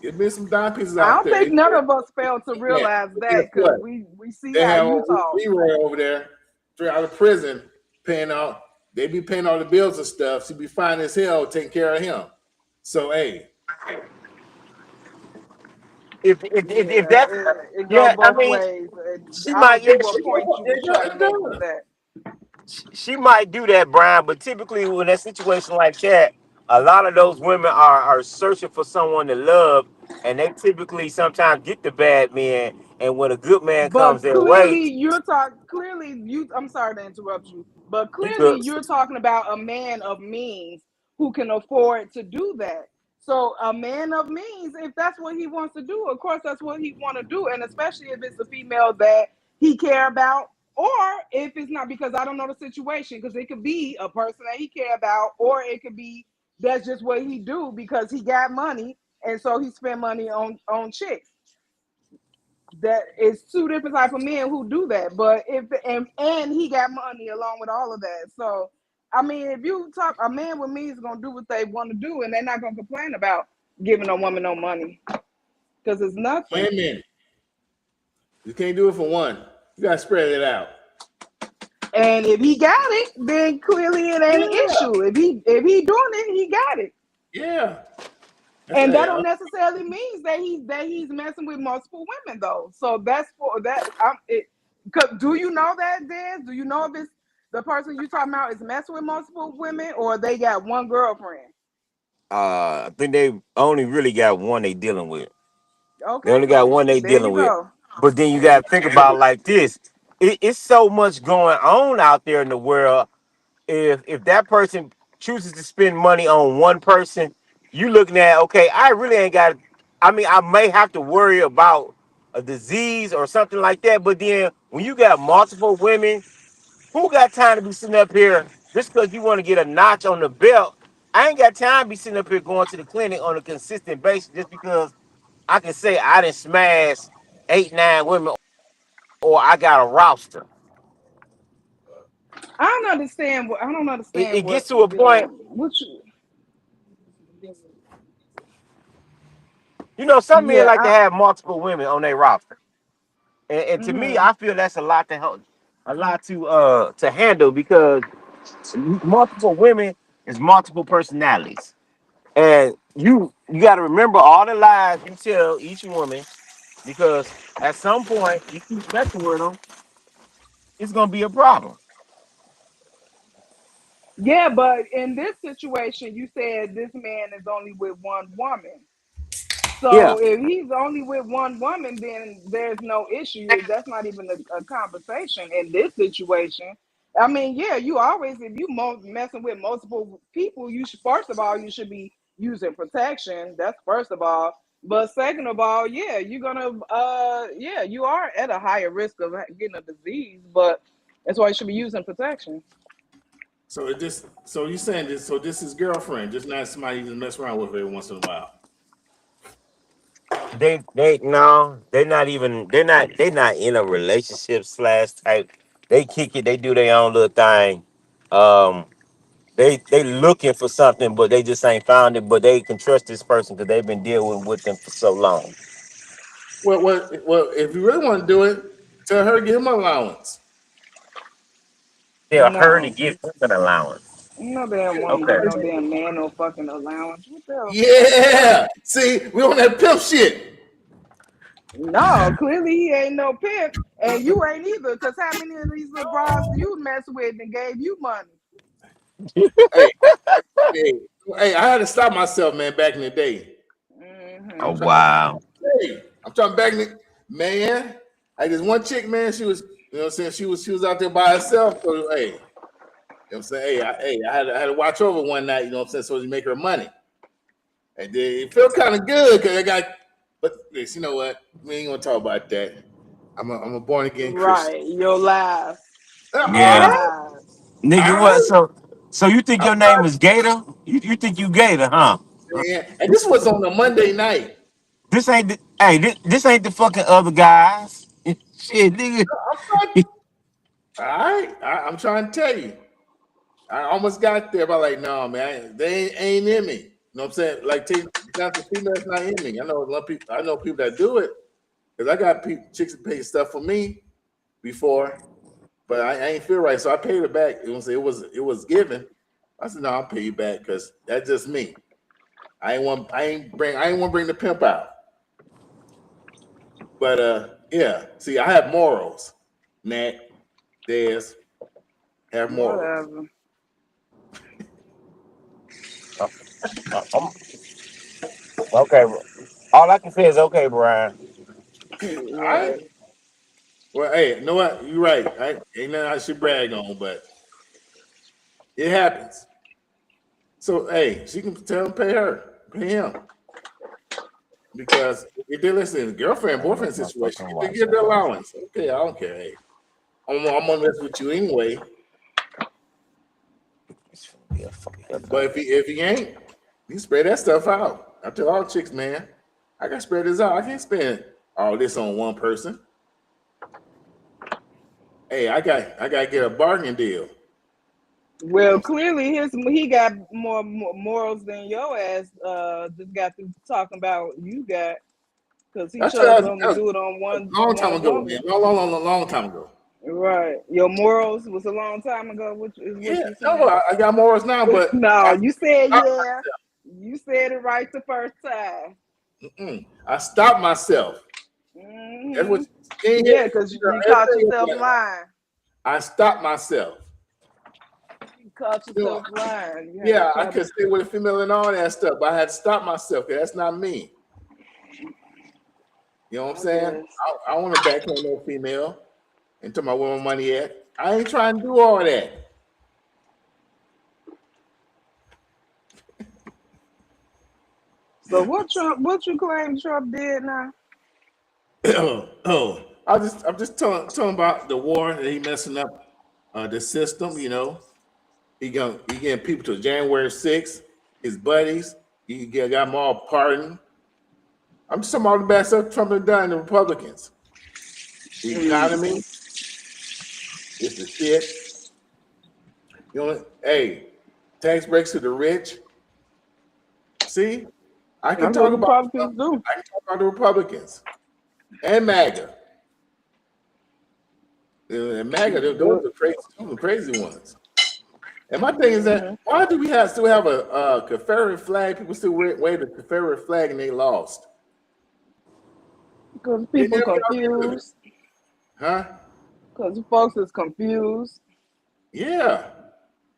There's been some dime pieces I out don't there. They think none say, of us fail to yeah, realize but guess that because what? we see They how have you talk. Leroy over there, straight out of prison, paying out. They be paying all the bills and stuff. She be fine as hell taking care of him. So hey, If Yeah, that's it go yeah, I both mean ways. she I might don't yeah, see what point you was trying to it make with does. that. she might do that, Brian. But typically, when that situation like that, a lot of those women are searching for someone to love, and they typically sometimes get the bad man. And when a good man comes But their way, clearly you I'm sorry to interrupt you, but you clearly good. you're talking about a man of means who can afford to do that. So a man of means, if that's what he wants to do, of course that's what he want to do, and especially if it's a female that he care about, or if it's not, because I don't know the situation, because it could be a person that he care about, or it could be that's just what he do because he got money and so he spend money on chicks. That is two different type of men who do that. But if and he got money along with all of that. So I mean, if you talk, a man with me is gonna do what they want to do, and they're not gonna complain about giving a woman no money because it's nothing. Wait a minute. You can't do it for one. You gotta spread it out. And if he got it, then clearly it ain't an Yeah, issue. If he doing it, he got it. yeah. That's And that a don't necessarily means that he's messing with multiple women though. So that's for that. Do you know that, Des? Do you know if it's the person you talking about is messing with multiple women or they got one girlfriend? I think they only really got one they dealing with. They Okay, only got one they there you dealing with. go. But then you got to think about it like this. It's so much going on out there in the world. If that person chooses to spend money on one person, you looking at, okay, I really ain't got. I mean, I may have to worry about a disease or something like that. But then when you got multiple women, who got time to be sitting up here just because you want to get a notch on the belt? I ain't got time to be sitting up here going to the clinic on a consistent basis just because I can say I didn't smash 8, 9 women or I got a roster. I don't understand It what gets to a point, what you, some men yeah. like to have multiple women on their roster. And to me, Mhm. I feel that's a lot to help, a lot to handle because multiple women is multiple personalities. And you got to remember all the lies you tell each woman because at some point you keep messing with them, it's gonna be a problem. Yeah, but in this situation, you said this man is only with one woman. Yeah. So if he's only with one woman, then there's no issue. That's not even a conversation in this situation. I mean, yeah, you always, if you messing with multiple people, you should, first of all, you should be using protection. That's first of all. But second of all, yeah, you're gonna, yeah, you are at a higher risk of getting a disease, but that's why you should be using protection. So it just so you saying this? So this is girlfriend, just not somebody you just mess around with every once in a while. They no, they're not in a relationship slash type. They kick it, they do their own little thing. Um, they looking for something, but they just ain't found it. But they can trust this person because they've been dealing with them for so long. Well, if you really want to do it, tell her to give him an allowance. Tell her to No, give him an allowance. no damn woman Okay. get no damn man no fucking allowance. What the hell? Yeah. See, we on that pimp shit. No, clearly he ain't no pimp, and you ain't either. Cause how many of these little bras do you mess with and gave you money? Hey, hey, hey, I had to stop myself, man, back in the day. Oh Mm-hmm. wow. Hey, I'm trying back in the man. I just one chick, man. She was, you know what I'm saying? She was out there by herself. So hey, you know what I'm saying? I had to watch over one night, you know what I'm saying, so to make her money. And then it felt kind of good because I got, but this, you know what? We ain't gonna talk about that. I'm a born again Christian. Right, your lies, your Yeah. All lies. Nigga, what? right. So you think I'm your name is Gator? You think you Gator, huh? saying, and this was on a Monday night. This ain't the fucking other guys. Shit, nigga. All right, I'm trying to tell you. I almost got there, but like, no, man, they ain't in me. You know what I'm saying? Like, not the female's not in me. I know a lot of people. I know people that do it because I got chicks that pay stuff for me before, but I ain't feel right, so I paid it back. It was given. I said, no, I'll pay you back because that's just me. I ain't want to bring the pimp out. But yeah. See, I have morals. Nat, Des have morals. Whatever. I'm- okay, bro. All I can say is okay, Brian. All right. Right. Well, hey, you know what? You're right. Ain't nothing I should brag on, but it happens. So hey, she can tell him pay him. Because if they listen, girlfriend, Man, boyfriend where's my situation, fucking they watch give at, the bro? allowance. Okay, I don't care. Hey, I'm gonna mess with you anyway. It's gonna be a fucking But if he ain't, you spread that stuff out. I tell all chicks, man, I gotta spread this out. I can't spend all this on one person. Hey, I gotta get a bargain deal. You know Well, what clearly he got more morals than your ass. Just got through talking about you got, because he I'm saying? chose to That only was do it on a long time one ago, man. woman. Long time ago. Right. Your morals was a long time ago, which is what Yeah, you no, saying. I got morals now, but No, I you said stopped yeah. You said it right the first time. I stopped myself. That's what Hmm. you ain't Yeah, hear. because You know, you caught everything yourself is lying. I stopped myself. You caught You know, yourself lying. You had to yeah, I cut could it. stay with a female and all that stuff, but I had to stop myself because that's not me. You know what I'm I saying? guess. I want to backhand no female and tell my where my money at. I ain't trying to do all that. So what you claim Trump did now? Oh, I'm just telling about the war that he messing up the system. You know, he getting people to January 6th. His buddies, got them all pardoned. I'm just talking about the bad stuff Trump has done. The Republicans, the economy Mm. is the shit. You know, hey, tax breaks to the rich. See, I can That's what talk about Republicans do. I can talk about the Republicans and MAGA. And MAGA, those are crazy ones. And my thing is that Mm-hmm. why do we still have a Confederate flag? People still wave the Confederate flag and they lost. Because They people never got rid of it, confused. huh? Because folks is confused. Yeah.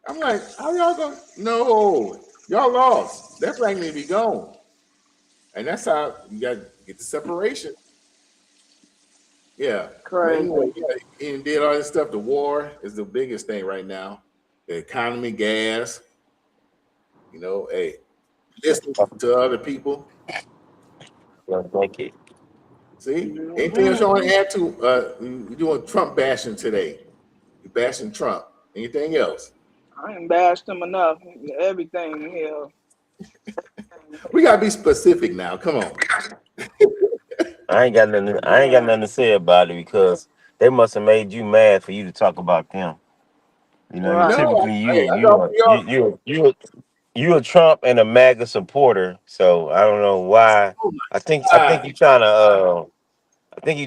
I'm like, how y'all going? No, y'all lost. That flag need to be gone. And that's how you got to get the separation. Yeah. But Crazy. anyway, yeah, he did all this stuff. The war is the biggest thing right now. The economy, gas. Hey, listen to other people. Well, thank you. See, anything else you Mhm. want to add to? You're doing Trump bashing today. You bashing Trump. Anything else? I ain't bashed him enough. Everything here. We gotta be specific now. Come on. I ain't got nothing. I ain't got nothing to say about it because they must have made you mad for you to talk about them. You know, you Right. No, typically hey, you I you know are- you a Trump and a MAGA supporter. So I don't know why. oh I think my you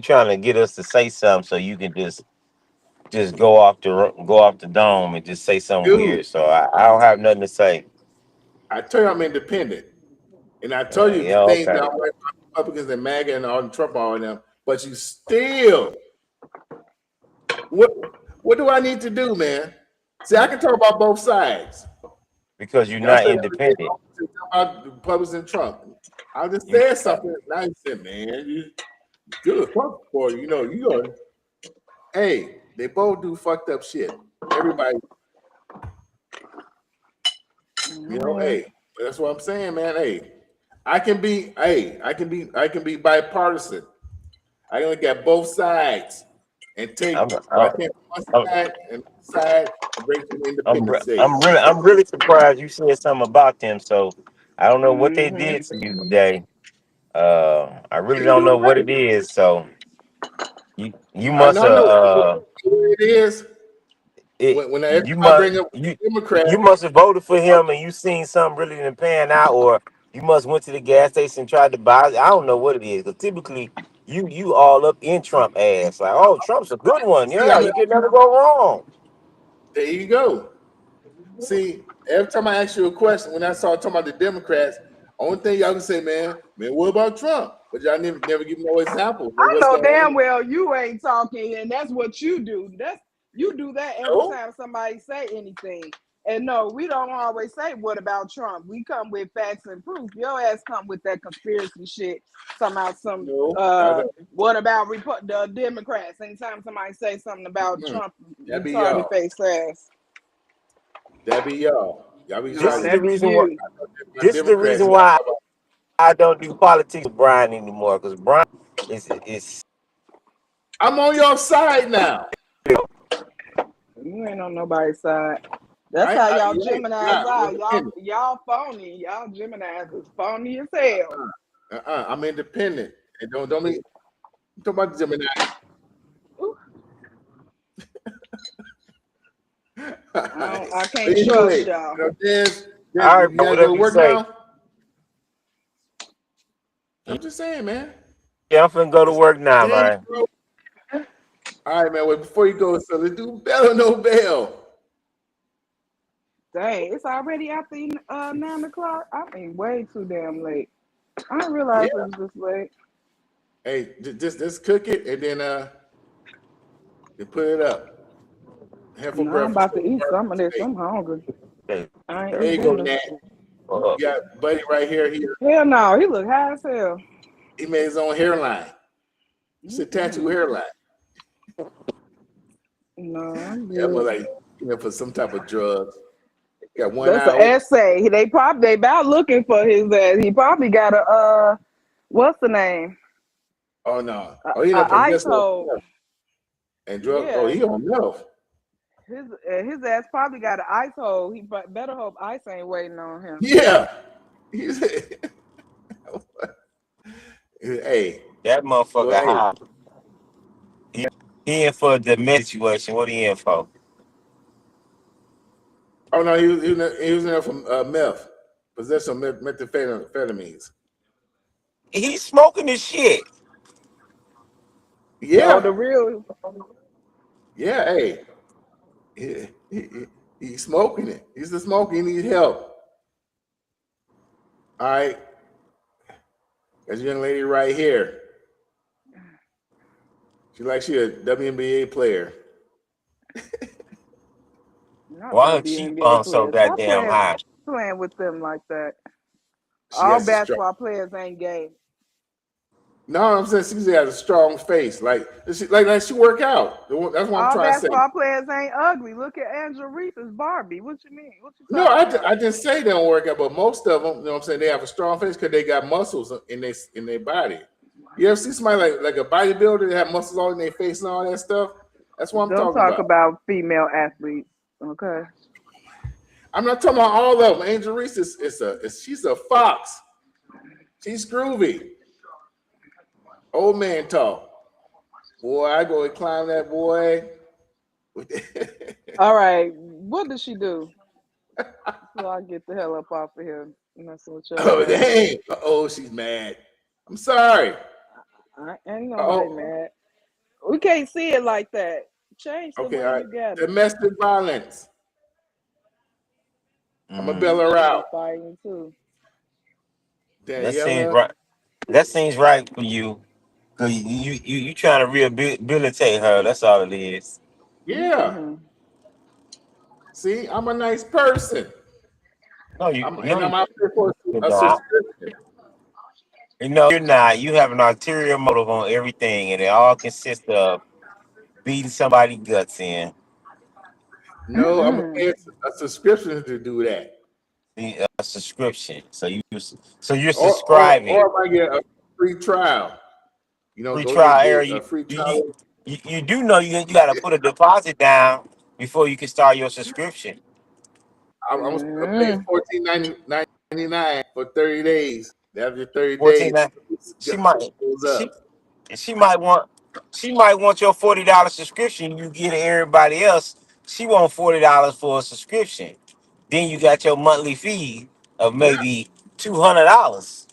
trying to get us to say something so you can just go off the dome and just say something dude, weird. So I don't have nothing to say. I tell you I'm independent. And I tell you the Yeah, things that okay. I like about Republicans and MAGA and all the Trump all of them, but you still what what do I need to do, man? See, I can talk about both sides. Because you're Y'all not said independent. about the Republicans and Trump. I just You said something. Now you said, man, you're a Trump supporter. You go, hey, they both do fucked up shit. Everybody, Mhm. hey, that's what I'm saying, man. I can be bipartisan. I can look at both sides and I'm, take what I'm, I think on one I'm, side and one side and bring to the independent state. I'm really surprised you said something about them. So I don't know what they Mhm. did to you today. I They really didn't don't do know it what right. it is. So you I must know, no. What it is it when every you time I must bring up you Democrat, you must have voted for him and you seen something really didn't pan out, or you must went to the gas station and tried to buy it. I don't know what it is, because typically you all up in Trump ass like, oh, Trump's a good one. see, Yeah, he can never go wrong. there you go. See, every time I ask you a question, when I start talking about the Democrats, only thing y'all can say, man, what about Trump? But y'all never give me no examples of I what's know going on. damn well you ain't talking, and that's what you do. You do that every No, time somebody say anything. And no, we don't always say what about Trump. We come with facts and proof. Your ass come with that conspiracy shit. Somehow no, I don't. what about the Democrats? Anytime somebody say something about Mm-mm. Trump, That be retarded y'all. face ass. That be y'all. Y'all be No, This trying is to. the that be reason why. you. My This is the Democrats, reason y'all why talk about. I don't do politics with Brian anymore. Because Brian is I'm on your side now. You ain't on nobody's side. That's I, how I y'all you ain't. Geminis Yeah, I'm are. Y'all independent. y'all phony. Y'all Geminis is phony as hell. I'm independent. And don't be talk about the Gemini. Ooh, But I can't trust anyway, y'all. all right, You bro. gotta go Whatever to you work say. now. I'm just saying, man. Yeah, I'm finna go to It's work now, damn, man. bro. All right, man. Wait, before you go, so let's do bell or no bell. Dang, it's already after 9 o'clock. I mean, way too damn late. I didn't Yeah. realize it was this late. Hey, just cook it and then you put it up. Have for No, I'm breakfast. about to eat some of this. I'm hungry. Okay. I ain't There eating you go, dinner. Nat. Uh, You got buddy right here. Hell no, he look high as hell. He made his own hairline. It's a tattoo Mm-mm. hairline. No, I'm Yeah, good. but like for some type of drugs. Got one That's eye an open. essay. They about looking for his ass. He probably got a what's the name? Oh no. Oh, he A done ice possessed hole. and drug. Oh, Yeah, he on meth. his ass probably got an ice hole. He better hope ice ain't waiting on him. Yeah. He's hey, that well, motherfucker hey. high. He, he in for a domestic situation. What he in for? Oh no, he was in there from meth. Possession of methamphetamines. He's smoking this shit. No, Yeah. the real Yeah, hey. He's smoking it. He's the smoker. He needs help. All right. There's a young lady right here. She a WNBA player. not Why her cheek WNBA bum so players. Stop goddamn high? playing with them like that. She All has to strike. basketball players ain't gay. No, I'm saying she has a strong face. Like she work out. That's what I'm All trying to say. basketball players ain't ugly. Look at Angela Reese's Barbie. What you mean? What you No, talking about? I didn't say they don't work out, but most of them, you know what I'm saying, they have a strong face because they got muscles in their body. You ever see somebody like a bodybuilder that have muscles all in their face and all that stuff? That's what I'm Don't talking talk about. about female athletes. Okay. I'm not talking about all of them. Angel Reese she's a fox. She's groovy. Old man talk. Boy, I go and climb that boy. All right. What does she do? So I get the hell up off of here. Messing with your Oh, ass. dang. Oh, she's mad. I'm sorry. I ain't nobody mad. We can't see it like that. Change the Okay, way all right. you get it. Domestic violence. I'm gonna bail her out. Fighting too. That seems Daniela. right. That seems right for you. Cause you trying to rehabilitate her. That's all it is. Yeah. Mm-hmm. See, I'm a nice person. No, I'm out there for you're a not. subscription. No, you're not. You have an ulterior motive on everything, and it all consists of beating somebody's guts in. No, I'm gonna Mm-mm. pay a subscription to do that. A subscription. So you're Or subscribing. I might get a free trial. You know, Free go ahead and trial get area. a free You trial. you do know you got to put a deposit down before you can start your subscription. I'm gonna pay Mm-mm. $14.99 for 30 days. After 30 days, 14. She might it goes she up. she might want your $40 subscription. You get everybody else. She want $40 for a subscription. Then you got your monthly fee of Yeah. maybe $200.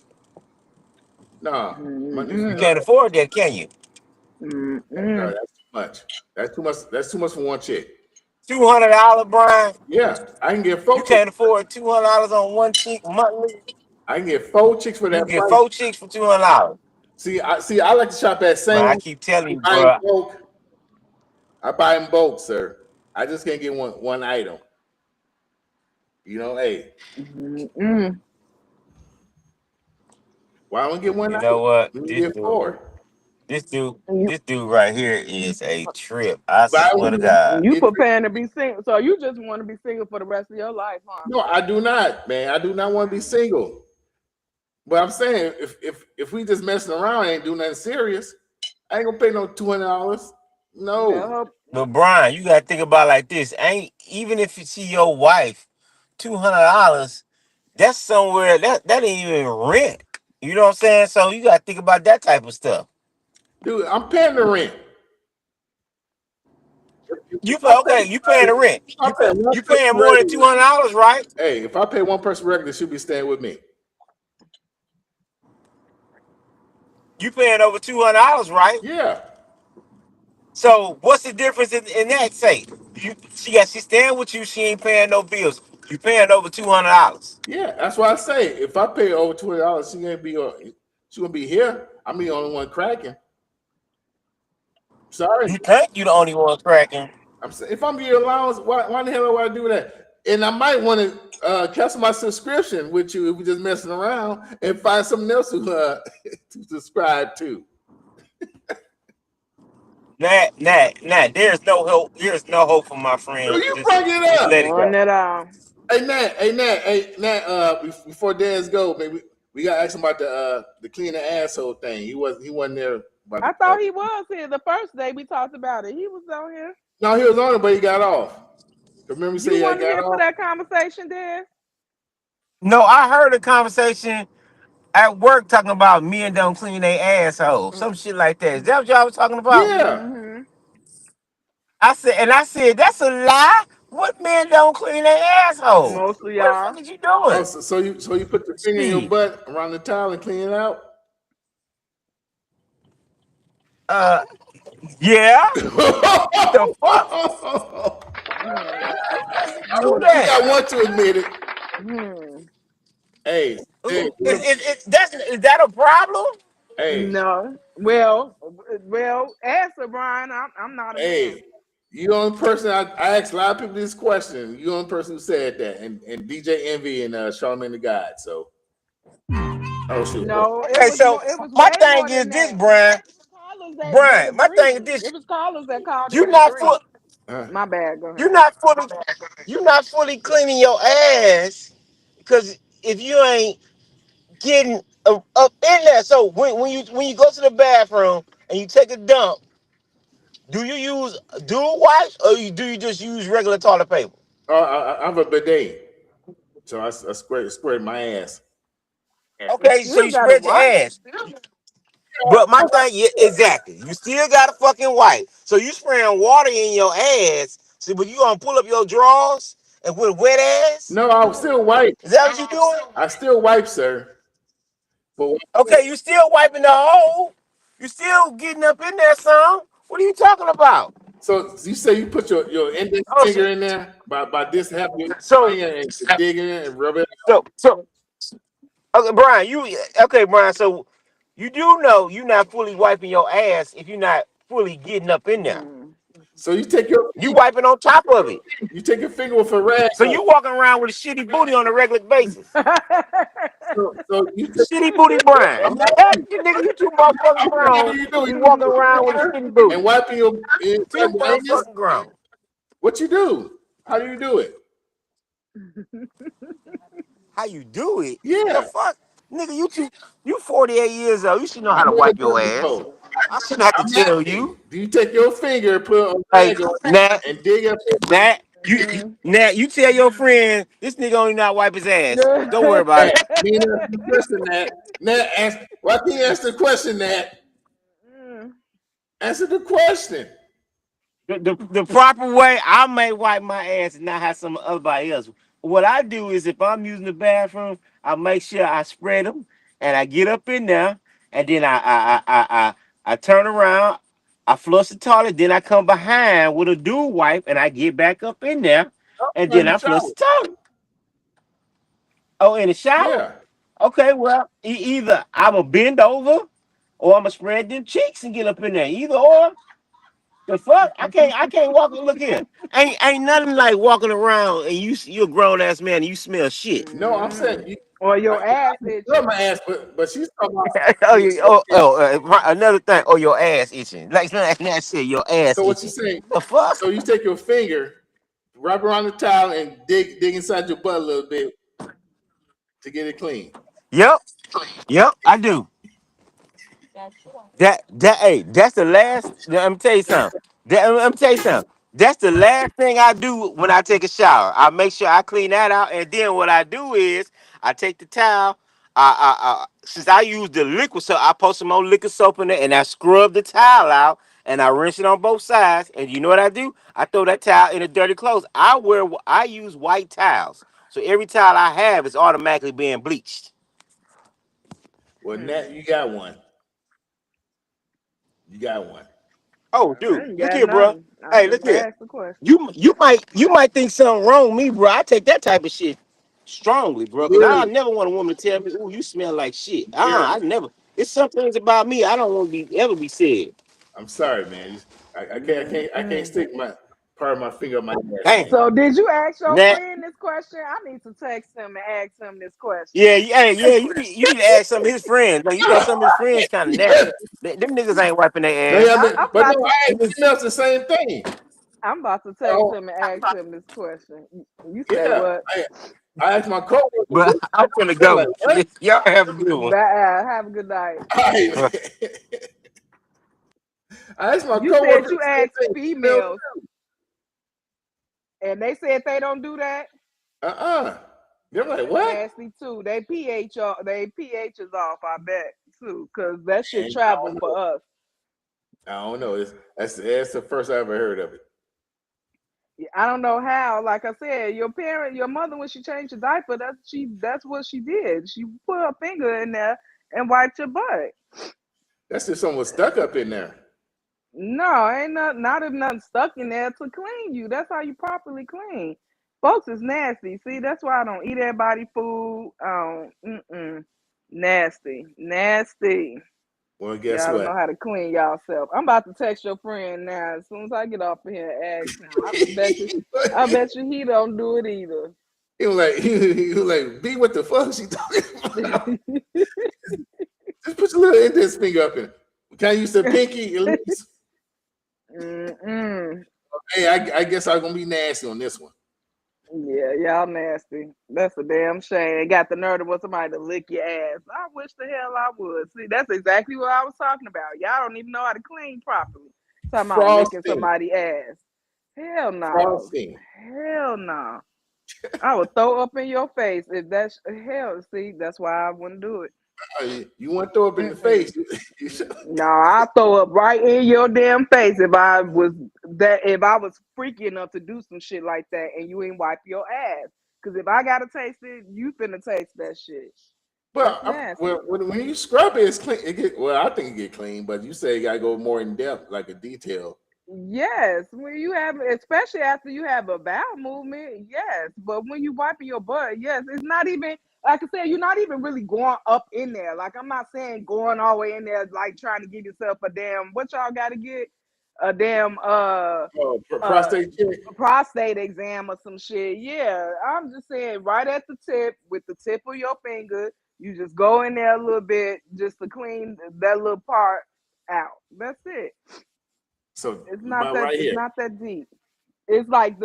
No, money. You No, can't afford that, can you? no, Mm-mm. that's too much. That's too much. That's too much for one chick. $200, Brian. Yeah, I can get You 4 chicks. can't afford $200 on one chick monthly. I can get 4 chicks for You that can get price. 4 chicks for $200. I like to shop at Man, I same. keep telling you, Buy in bro. bulk. I buy in bulk, sir. I just can't get one item. You know, hey, Mm-mm. why don't I get one You item? know what? Let me get 4. This dude, You, this dude right here is a trip. I Buy swear to one, God. you get 3. preparing to be single, so you just want to be single for the rest of your life, huh? No, I do not, man. I do not want to be single. But I'm saying if we just messing around, ain't doing nothing serious, I ain't gonna pay no $200. You better No, hope. But Brian, you gotta think about it like this. Ain't even if you see your wife, $200, that's somewhere that ain't even rent. You know what I'm saying? So you gotta think about that type of stuff. dude, I'm paying the rent. You I okay? You paying the rent? pay one You person paying more than regular. $200, right? Hey, if I pay one person regular, she'll be staying with me. You paying over $200, right? Yeah, So what's the difference in that? Say she's staying with you. She ain't paying no bills. You paying over $200. yeah. That's why I say if I pay over $20, she gonna be here. I'm the only one cracking. Sorry, You think you the only one cracking? I'm saying if I'm getting allowance, why the hell do I do that? And I might want to cancel my subscription with you if we just messing around and find something else to to subscribe to. Nat. There's no hope. There's no hope for my So friend. you Just bring it up. let it None go. at all. Hey Nat. Before Dez go, maybe we got to ask him about the clean the asshole thing. He wasn't there. About I thought he was here the first day we talked about it. He was on here. no, he was on it, but he got off. Remember, he said You he had wasn't got here for off. that conversation, Dad? No, I heard a conversation at work talking about men don't clean their asshole. Some shit like that. Is that what y'all was talking about? Yeah. Mm-hmm. I said that's a lie. What men don't clean their asshole? Most of What the y'all. fuck is you Oh, doing? so you put your finger in your Steve. butt around the towel and clean it out? Uh yeah. What the fuck? Hmm. Do I think that. I want to admit it. Hmm. Hey, hey, Is that a problem? hey, No. Well, answer, Brian. I'm not a man. hey. You the only person I asked a lot of people this question. You the only person who said that, and DJ Envy and Charlamagne the God. So Oh shoot. No, it Okay, was so more. It was my way thing more is than this, that. Brian. Callers that Brian, my thing is agreed. this. It was callers that called You in and not full. agreed. Uh, My bad. Go You're ahead. not fully. You're not fully cleaning your ass because if you ain't getting up in there, so when you go to the bathroom and you take a dump, do you use dual wipes or do you just use regular toilet paper? I have a bidet, so I squared my ass. You Okay, so still you got a spread your wife? ass. But my thing, yeah, exactly. You still got a fucking wipe. So you spraying water in your ass. See, but you gonna pull up your drawers and with wet ass? No, I still wipe. Is that what you doing? I still wipe, sir. But Okay, you still wiping the hole. You still getting up in there, son. What are you talking about? so you say you put your index Oh, finger in there by this half your so, finger and dig in it and rub it. so, okay, Brian, okay, Brian. So, you do know you're not fully wiping your ass if you're not fully getting up in there. Mm. So you take your You wiping on top of it. finger with a rag. So you walking around with a shitty booty on a regular basis. So you take, Shitty booty Brian. I'm That, asking you nigga, you too motherfucking you, how grown do you do to it? be You put walking your around with a finger shitty booty. and wiping your Too anus. motherfucking grown. What you do? How do you do it? How you do it? The Yeah, fuck? Nigga, you 48 years old. You should know I how to never wipe done your it ass. before. I shouldn't have to I'm tell asking. you. Do you take your finger, put a Hey, rag on Nat, and dig up? Nat, Mm. Nat, you tell your friend this nigga only not wipe his ass. Don't worry about Nat, it. me and ask the question, Nat. Nat, why can't you answer the question, Nat? Mm. Answer the question. The proper way, I may wipe my ass and not have some everybody else. What I do is if I'm using the bathroom, I make sure I spread them and I get up in there and then I turn around, I flush the toilet, then I come behind with a dual wipe and I get back up in there and In then the I flush shower. the toilet. Oh, in the shower? Yeah. Okay, well, either I'm going to bend over or I'm going to spread them cheeks and get up in there. Either or. The fuck? I can't walk. Look here. Ain't nothing like walking around and you're a grown ass man and you smell shit. No, I'm Mm. saying you. Or I, your ass I love itching. my ass, but she's talking about. Another thing. Oh, your ass itching. Like I said, your ass So what you itching. saying? The fuck? So you take your finger, wrap around the towel, and dig inside your butt a little bit to get it clean. Yep. Yep. I do. Hey, that's the last. Let me tell you something. Let me tell you something. That's the last thing I do when I take a shower. I make sure I clean that out, and then what I do is I take the towel. Since I use the liquid soap, I put some more liquid soap in there, and I scrub the towel out, and I rinse it on both sides. And you know what I do? I throw that towel in the dirty clothes. I use white towels, so every towel I have is automatically being bleached. Well, Nat, Mm. you got one. You got one. Oh, I dude, ain't look got here, bro. nothing. I Hey, just look here. asked the question. You might think something wrong with me, bro. I take that type of shit strongly, bro. Cause I Really? never want a woman to tell me, "Ooh, you smell like shit." Yeah. I never. It's some things about me I don't want to be ever be said. I'm sorry, man. I can't Mm. stick my part of my finger on my ass, Hey, man. So did you ask your Nat. friend this question? I need to text him and ask him this question. Yeah. You need to ask some of his friends. Like, you know, some of his friends kind of Yeah. nasty. Them niggas ain't wiping No, their yeah, ass. I'm but no, about to. I asked females the same thing. I'm about to text Oh, him and ask him this question. You say yeah. what? I asked my coworker, But I'm gonna they're like, go. what? Y'all have a good one. Bye. Have a good night. I asked my You said coworker you the same asked thing. Females, females, and they said they don't do that. they're like, That's what? nasty too. They pH is off. I bet too, cause that shit And travel for us. I don't know. That's the first I ever heard of it. I don't know how. Like I said, your mother, when she changed your diaper, that's what she did. She put her finger in there and wiped your butt. That's just something was stuck up in there. No, ain't not if nothing stuck in there to clean you. That's how you properly clean. Folks is nasty. See, that's why I don't eat everybody food. Nasty, nasty. Well, guess Y'all don't what? know how to clean yourself. I'm about to text your friend now. As soon as I get off of here, ask him. I bet you he don't do it either. he was like, B, what the fuck is she talking about? Just put your little index finger up in it. Can I use the pinky at least? Hey, I guess I'm gonna be nasty on this one. Yeah, y'all nasty. That's a damn shame. Got the nerve to want somebody to lick your ass. I wish the hell I would. See, that's exactly what I was talking about. Y'all don't even know how to clean properly. Talking about licking somebody's ass. Hell no. Frosting. Hell no. I would throw up in your face if that's hell. See, that's why I wouldn't do it. You want to throw up in the face? No, I throw up right in your damn face if I was freaky enough to do some shit like that and you ain't wipe your ass. Because if I gotta taste it, you finna taste that shit. But when you scrub it, it's clean. I think it get clean, but you say you gotta go more in depth, like a detail. Yes, when you have, especially after you have a bowel movement, yes. But when you wiping your butt, yes, it's not even. Like I said, you're not even really going up in there. Like I'm not saying going all the way in there, like trying to give yourself a damn. What y'all got to get? A damn prostate exam or some shit. Yeah, I'm just saying right at the tip with the tip of your finger, you just go in there a little bit just to clean that little part out. That's it. So it's not that it's not that deep. It's like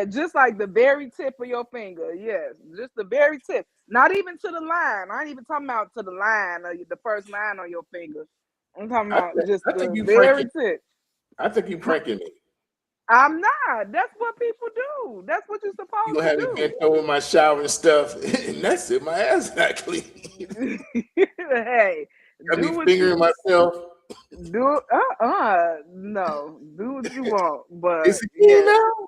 just like the very tip of your finger. Yes, just the very tip. Not even to the line. I ain't even talking about to the line or the first line on your finger. I'm talking about just the very tip. I think you pranking me. I'm not. That's what people do. That's what you're supposed to do. You have me bent over my shower and stuff, and that's it. My ass not clean. Hey, got me fingering myself. Do no. Do what you want, but is it clean now?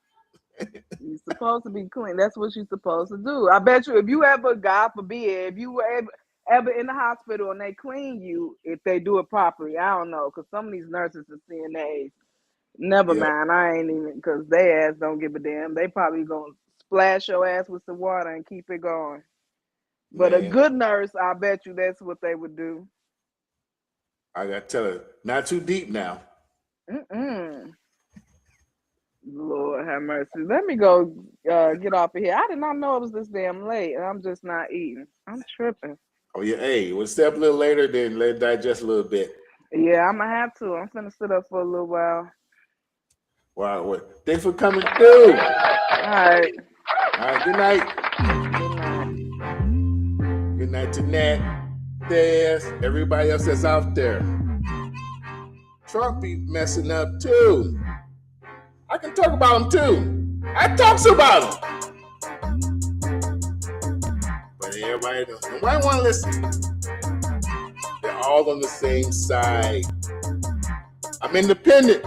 You're supposed to be clean. That's what you're supposed to do. I bet you if you ever, God forbid, if you were ever in the hospital and they clean you, if they do it properly, I don't know, because some of these nurses are CNAs. Never mind. I ain't even, because their ass don't give a damn. They probably gonna splash your ass with some water and keep it going. But a good nurse, I bet you that's what they would do. I gotta tell her, not too deep now. Lord have mercy. Let me go get off of here. I did not know it was this damn late, and I'm just not eating. I'm tripping. Oh yeah, hey, we'll stay up a little later, then let it digest a little bit. Yeah, I'm gonna have to. I'm gonna sit up for a little while. Wow, well, thanks for coming through. All right. Good night. Good night. Good night to Nat, Des, everybody else that's out there. Trump be messing up too. I can talk about him too. I talks about him. But everybody want to listen. They're all on the same side. I'm independent.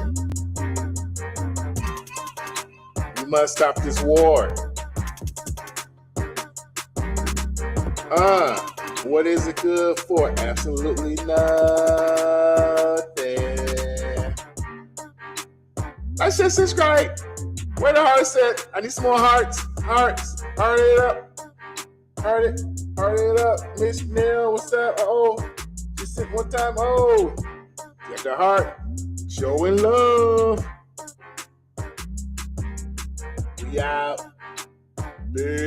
We must stop this war. What is it good for? Absolutely nothing. I said subscribe. Where the hearts at? I need some more hearts. Hearts. Heart it up. Heart it up. Miss Mill, what's up? Just sit one time. Get the heart. Showing love. We out. Big.